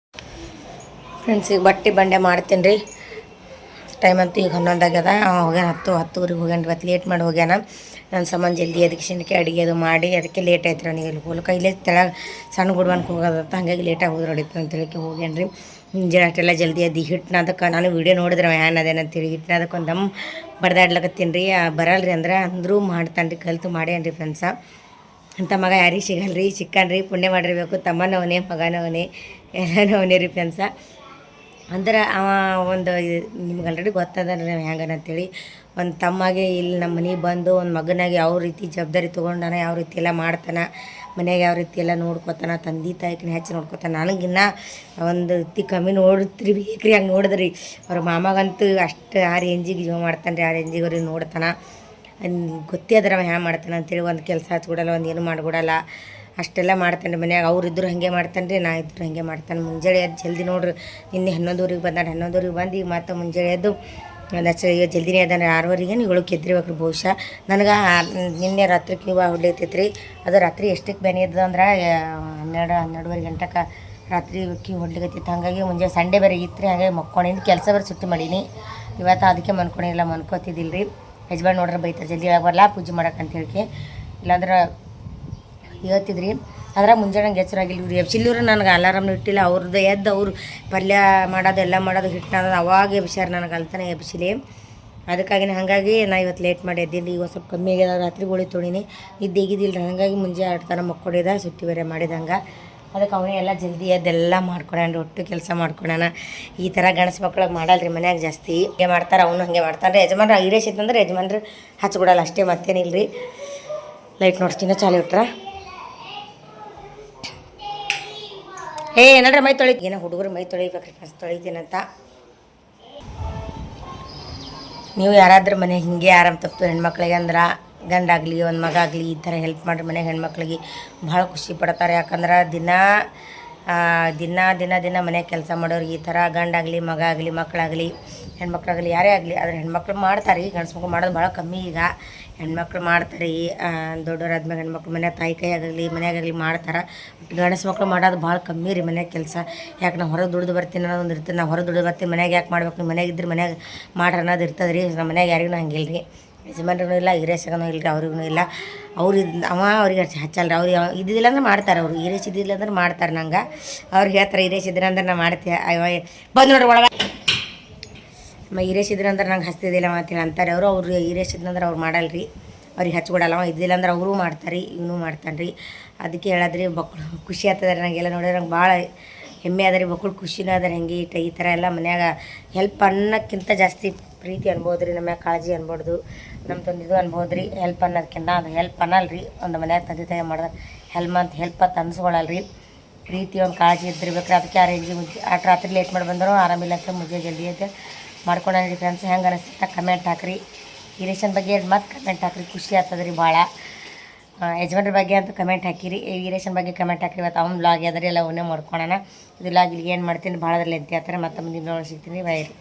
ಫ್ರೆಂಡ್ಸ್ ಈಗ ಬಟ್ಟೆ ಬಂಡೆ ಮಾಡ್ತೀನಿ ರೀ ಟೈಮ್ ಅಂತೂ ಈಗ 11 ಆಗ್ಯದ ಹೋಗ್ಯಾನ 10:10ಗೆ ಹೋಗ್ಯಾನ ಇವತ್ತು ಲೇಟ್ ಮಾಡಿ ಹೋಗ್ಯಾನ ನನ್ನ ಸಂಬಂಧ ಜಲ್ದಿ ಅದಕ್ಕೆ ಶಿಂದಕ್ಕೆ ಅಡುಗೆ ಅದು ಮಾಡಿ ಅದಕ್ಕೆ ಲೇಟ್ ಆಯ್ತು ನನಗೆ ಇಲ್ಲಿ ಹೋಗ್ಲಿಕ್ಕೆ ಇಲ್ಲೇ ತೆಳಗೆ ಸಣ್ಣ ಗುಡ್ವನ್ಗೆ ಹೋಗೋದಂತ ಹಾಗಾಗಿ ಲೇಟಾಗಿ ಹೋದ್ರೆ ಹೊಡಿತು ಅಂತೇಳಿಕೆ ಹೋಗ್ಯಾನ ರೀ ಮುಂಜಾನೆ ಅಷ್ಟೆಲ್ಲ ಜಲ್ದಿ ಅದು ಹಿಟ್ಟನ್ನ ಅದಕ್ಕೆ ನಾನು ವೀಡಿಯೋ ನೋಡಿದ್ರೆ ಹ್ಯಾನ್ ಅದೇನಂತೇಳಿ ಹಿಟ್ಟನ್ನ ಅದಕ್ಕೆ ಒಂದು ದಮ್ ಬಡ್ದಾಡ್ಲಕತ್ತೀನಿ ರೀ ಬರಲ್ರಿ ಅಂದ್ರೆ ಅಂದರೂ ಮಾಡ್ತಾನೆ ರೀ ಕಲಿತು ಮಾಡ್ಯಾನ ರೀ ಫ್ರೆಂಡ್ಸ ಅಂಥ ಮಗ ಯಾರಿಗೆ ಸಿಗಲ್ರಿ ಸಿಕ್ಕನ್ರಿ ಪುಣ್ಯ ಮಾಡಿರ್ಬೇಕು ತಮ್ಮನವನೇ ಮಗನವನೇ ಎಲ್ಲನವನೇ ರೀ ಫ್ರೆಂಡ್ಸ ಅಂದ್ರೆ ಅವ ಒಂದು ನಿಮ್ಗೆ ಆಲ್ರೆಡಿ ಗೊತ್ತದ ರೀ ಹೆಂಗನಂತೇಳಿ ಒಂದು ತಮ್ಮಗೆ ಇಲ್ಲಿ ನಮ್ಮ ಮನೆಗೆ ಬಂದು ಒಂದು ಮಗನಾಗಿ ಯಾವ ರೀತಿ ಜವಾಬ್ದಾರಿ ತೊಗೊಂಡಾನ ಯಾವ ರೀತಿ ಎಲ್ಲ ಮಾಡ್ತಾನೆ ಮನೆಯಾಗ ಯಾವ ರೀತಿ ಎಲ್ಲ ನೋಡ್ಕೊತಾನೆ ತಂದೆ ತಾಯಿಕಿನ ಹೆಚ್ಚು ನೋಡ್ಕೊತಾನೆ ನನಗಿನ್ನ ಒಂದು ರೀತಿ ಕಮ್ಮಿ ನೋಡ್ತಿರ್ಬೇಕ್ರಿ ಹಂಗೆ ನೋಡಿದ್ರಿ ಅವ್ರ ಮಾಮಗಂತೂ ಅಷ್ಟು ಆ ರೇಂಜಿಗೆ ಜೀವ ಮಾಡ್ತಾನೆ ರೀ ಆ ರೇಂಜಿಗೆ ಅವ್ರಿಗೆ ನೋಡ್ತಾನೆ ಗೊತ್ತೇ ಅದ್ರ ಹ್ಯಾಂಗೆ ಮಾಡ್ತಾನೆ ಅಂತೇಳಿ ಒಂದು ಕೆಲಸ ಹಚ್ಕೊಡಲ್ಲ ಒಂದು ಏನು ಮಾಡ್ಕೊಡಲ್ಲ ಅಷ್ಟೆಲ್ಲ ಮಾಡ್ತಾನೆ ಮನ್ಯಾಗ ಅವ್ರು ಇದ್ರು ಹಾಗೆ ಮಾಡ್ತಾನೆ ರೀ ನಾ ಇದ್ರು ಹಾಗೆ ಮಾಡ್ತಾನೆ ಮುಂಜಾನೆ ಎದ್ದು ಜಲ್ದಿ ನೋಡ್ರಿ ನಿನ್ನೆ 11:00ಗೆ ಬಂದಾನೆ 11:00ಗೆ ಬಂದು ಈಗ ಮತ್ತೆ ಮುಂಜಾನೆ ಎದ್ದು ಈಗ ಜಲ್ದಿನೇ ಅದಾನೆ 6:00ಗೆ 7ಕ್ಕೆ ಎದ್ದಿರ್ಬೇಕು ರೀ ಬಹುಶಃ ನನಗೆ ನಿನ್ನೆ ರಾತ್ರಿ ಕಿವ ಹೊಡ್ಲೈತೈತೆ ರೀ ಅದು ರಾತ್ರಿ ಎಷ್ಟಕ್ಕೆ ಬೇನೆ ಇದ್ದದ ಅಂದ್ರೆ 12:30 ಗಂಟೆಗೆ ರಾತ್ರಿ ಕಿವಿ ಹೊಡ್ಲಿಕತ್ತೈತೆ ಹಾಗಾಗಿ ಮುಂಜಾನೆ ಸಂಡೇ ಬೇರೆ ಇತ್ತು ರೀ ಹಾಗಾಗಿ ಮಕ್ಕೊಂಡಿದ್ದು ಕೆಲಸ ಬೇರೆ ಸುಟ್ಟಿ ಮಾಡೀನಿ ಇವತ್ತು ಅದಕ್ಕೆ ಮನ್ಕೊಂಡಿಲ್ಲ ಮನ್ಕೋತಿದ್ದಿಲ್ಲ ರೀ ಯಜಮಾನ್ ನೋಡ್ರೆ ಬೈತಾರೆ ಜಲ್ದಿ ಒಳಗೆ ಬರಲ್ಲ ಪೂಜೆ ಮಾಡಕ್ಕೆ ಅಂತ ಹೇಳಿಕೆ ಇಲ್ಲಾಂದ್ರೆ ಹೇಳ್ತಿದ್ರಿ ಅದ್ರ ಮುಂಜಾನೆ ಎಚ್ಚರಾಗಿಲ್ಲ ಇವ್ರು ಎಬ್ಸಿಲ್ಲೂರು ನನಗೆ ಅಲಾರಾಮ್ನ ಇಟ್ಟಿಲ್ಲ ಅವ್ರದ್ದು ಎದ್ದು ಅವ್ರು ಪಲ್ಯ ಮಾಡೋದು ಎಲ್ಲ ಮಾಡೋದು ಹಿಟ್ಟು ಅವಾಗ ಎಬ್ಸ್ಯಾರ ನನಗೆ ಅಲ್ತಾನೆ ಎಬ್ಸಿಲಿ ಅದಕ್ಕಾಗಿ ಹಾಗಾಗಿ ನಾ ಇವತ್ತು ಲೇಟ್ ಮಾಡಿ ಎದ್ದೀನಿ ಈಗ ಸ್ವಲ್ಪ ಕಮ್ಮಿ ಆಗ್ಯದ ರಾತ್ರಿ ಗೋಳಿ ತೊಳಿನಿ ನಿದ್ದೆ ಈಗಿದ್ದಿಲ್ಲ ಹಾಗಾಗಿ ಮುಂಜಾನೆ 2 ತನ ಮಕ್ಕೊಂಡಿದ್ದ ಸುಟ್ಟಿ ಬೇರೆ ಮಾಡಿದಂಗೆ ಅದಕ್ಕೆ ಅವನೇ ಎಲ್ಲ ಜಲ್ದಿ ಎದ್ದೆಲ್ಲ ಮಾಡ್ಕೊಳಾನ ಒಟ್ಟು ಕೆಲಸ ಮಾಡ್ಕೊಳಾನ ಈ ಥರ ಗಣಸ ಮಕ್ಳಿಗೆ ಮಾಡಲ್ರಿ ಮನ್ಯಾಗ ಜಾಸ್ತಿ ಹಂಗೆ ಮಾಡ್ತಾರೆ ಅವನು ಹಾಗೆ ಮಾಡ್ತಾನೆ ಯಜಮಾನ್ರು ಐರೇಶ್ ಇತ್ತಂದ್ರೆ ಯಜಮಾನ್ರು ಹಚ್ಕೊಡಲ್ಲ ಅಷ್ಟೇ ಮತ್ತೇನಿಲ್ಲ ರೀ ಲೈಟ್ ನೋಡ್ತೀನಿ ಚಾಲು ಇಟ್ರ ನಡ್ರಿ ಮೈ ತೊಳಿ ಏನೋ ಹುಡುಗರು ಮೈ ತೊಳಿಬೇಕ್ರಿ ಫಸ್ಟ್ ತೊಳಿತೀನಂತ ನೀವು ಯಾರಾದ್ರೂ ಮನೆ ಹಿಂಗೆ ಆರಾಮ್ ತಪ್ಪು ಹೆಣ್ಮಕ್ಳಿಗೆ ಅಂದ್ರೆ ಗಂಡಾಗಲಿ ಒಂದು ಮಗ ಆಗಲಿ ಈ ಥರ ಹೆಲ್ಪ್ ಮಾಡಿರಿ ಮನೆಗೆ ಹೆಣ್ಮಕ್ಳಿಗೆ ಭಾಳ ಖುಷಿ ಪಡ್ತಾರೆ ಯಾಕಂದ್ರೆ ದಿನ ಮನೆಗೆ ಕೆಲಸ ಮಾಡೋರು ಈ ಥರ ಗಂಡಾಗಲಿ ಮಗ ಆಗಲಿ ಮಕ್ಕಳಾಗಲಿ ಹೆಣ್ಮಕ್ಳಾಗಲಿ ಯಾರೇ ಆಗಲಿ ಆದರೆ ಹೆಣ್ಮಕ್ಳು ಮಾಡ್ತಾರೆ ಈ ಗಂಡ್ಸು ಮಕ್ಳು ಮಾಡೋದು ಭಾಳ ಕಮ್ಮಿ ಈಗ ಹೆಣ್ಮಕ್ಳು ಮಾಡ್ತಾರೆ ದೊಡ್ಡವರಾದ್ಮೇಲೆ ಹೆಣ್ಮಕ್ಳು ಮನೆ ತಾಯಿ ಕೈಯಾಗಲಿ ಮನೆಯಾಗಲಿ ಮಾಡ್ತಾರೆ ಗಂಡಸು ಮಕ್ಳು ಮಾಡೋದು ಭಾಳ ಕಮ್ಮಿ ರೀ ಮನ್ಯಾಗ ಕೆಲಸ ಯಾಕೆ ನಾವು ಹೊರಗೆ ದುಡ್ದು ಬರ್ತೀನಿ ಅನ್ನೋದು ಇರ್ತದೆ ನಾವು ಹೊರಗೆ ದುಡ್ದು ಬರ್ತೀನಿ ಮನ್ಯಾಗ ಯಾಕೆ ಮಾಡ್ಬೇಕು ನೀವು ಮನ್ಯಾಗ ಇದ್ರೆ ಮನ್ಯಾಗ ಮಾಡ್ರಿ ಅನ್ನೋದು ಇರ್ತದೆ ರೀ ನಮ್ಮ ಮನ್ಯಾಗ ಯಾರಿಗೂ ಹಂಗಿಲ್ಲ ರೀ ಯಜಮಾನ್ರಿಗೂ ಇಲ್ಲ ಹಿರೇಶಗೂ ಇಲ್ಲ ರೀ ಅವ್ರಿಗೂ ಇಲ್ಲ ಅವ್ರು ಅವ್ರಿಗೆ ಹಚ್ಚಲ್ಲ ರೀ ಅವ್ರು ಇದ್ದಿಲ್ಲ ಅಂದ್ರೆ ಮಾಡ್ತಾರೆ ಅವರು ಹಿರೇಶ್ ಇದ್ದಿಲ್ಲ ಅಂದ್ರೆ ಮಾಡ್ತಾರೆ ನಂಗೆ ಅವ್ರಿಗೆ ಹೇಳ್ತಾರೆ ಹಿರೇಶ್ ಇದ್ರೆ ಅಂದ್ರೆ ನಾ ಮಾಡ್ತೀವಿ ಬಂದು ನೋಡ್ರಿ ಒಳಗೆ ಹಿರೇಶ್ ಇದ್ರೆ ಅಂದ್ರೆ ನಂಗೆ ಹಚ್ತಿದ್ದಿಲ್ಲ ಅಂತೇಳಿ ಅಂತಾರೆ ಅವ್ರು ಹಿರೇಶ್ ಇದ್ದಂದ್ರೆ ಅವ್ರು ಮಾಡಲ್ಲ ರೀ ಅವ್ರಿಗೆ ಹಚ್ಕೊಡಲ್ಲ ಇದ್ದಿಲ್ಲ ಅಂದ್ರೆ ಅವರು ಮಾಡ್ತಾರೆ ಇವನು ಮಾಡ್ತಾನೆ ರೀ ಅದಕ್ಕೆ ಹೇಳದ್ರಿ ಮಕ್ಕಳು ಖುಷಿ ಆಗ್ತದೆ ನನಗೆಲ್ಲ ನೋಡಿದ್ರೆ ನಂಗೆ ಭಾಳ ಹೆಮ್ಮೆ ಅದ ರೀ ಮಕ್ಕಳು ಖುಷಿನೂ ಅದ ಹೆಂಗೆ ಈ ಥರ ಎಲ್ಲ ಮನ್ಯಾಗ ಹೆಲ್ಪ್ ಅನ್ನೋಕ್ಕಿಂತ ಜಾಸ್ತಿ ಪ್ರೀತಿ ಅನ್ಬೋದು ರೀ ನಮ್ಮ ಕಾಳಜಿ ಅನ್ಬೋದು ನಮ್ದೊಂದು ಇದು ಅನ್ಬೋದು ರೀ ಹೆಲ್ಪ್ ಅನ್ನೋದಕ್ಕಿಂತ ಅದು ಹೆಲ್ಪ್ ಅನ್ನಲ್ಲ ರೀ ಒಂದು ಮನ್ಯಾಗ ತಂದೆ ತಾಯಿ ಮಾಡಿದಾಗ ಹೆಲ್ಪ್ ಅಂತ ಅನ್ಸ್ಕೊಳಲ್ಲ ರೀ ಪ್ರೀತಿ ಒಂದು ಕಾಳಜಿ ಇದ್ದಿರ್ಬೇಕು ರೀ. ಅದಕ್ಕೆ ಆ ರೇಂಜಿಗೆ ರಾತ್ರಿ ಲೇಟ್ ಮಾಡಿ ಬಂದರೂ ಆರಾಮಿಲ್ಲ ಅಂತ ಮುಂಜಾನೆ ಜಲ್ದಿ ಐತೆ ಮಾಡ್ಕೊಂಡ್ರಿ ಫ್ರೆಂಡ್ಸ್. ಹೆಂಗೆ ಅನಿಸುತ್ತೆ ಕಮೆಂಟ್ ಹಾಕ್ರಿ. ಈ ರೇಷನ್ ಬಗ್ಗೆ ಮತ್ತೆ ಕಮೆಂಟ್ ಹಾಕ್ರಿ, ಖುಷಿ ಆಗ್ತದೆ ರೀ ಭಾಳ. ಯಜಮಾನ್ರ ಬಗ್ಗೆ ಅಂತ ಕಮೆಂಟ್ ಹಾಕಿರಿ, ವೀರೇಶನ್ ಬಗ್ಗೆ ಕಮೆಂಟ್ ಹಾಕಿರಿ. ಇವತ್ತು ಅವ್ನು ಬ್ಲಾಗ್ ಯಾವ್ದಾರಿ ಎಲ್ಲ ಅವನ್ನೇ ಮಾಡ್ಕೊಳೋಣ. ಇದು ಬ್ಲಾಗ್ ಇಲ್ಲಿ ಏನು ಮಾಡ್ತೀನಿ ಭಾಳದ್ರಲ್ಲಿ ಎಂತ ಹೇಳ್ತಾರೆ. ಮತ್ತೆ ಮುಂದಿನ ಸಿಗ್ತೀನಿ. ಬೈ ರೀ.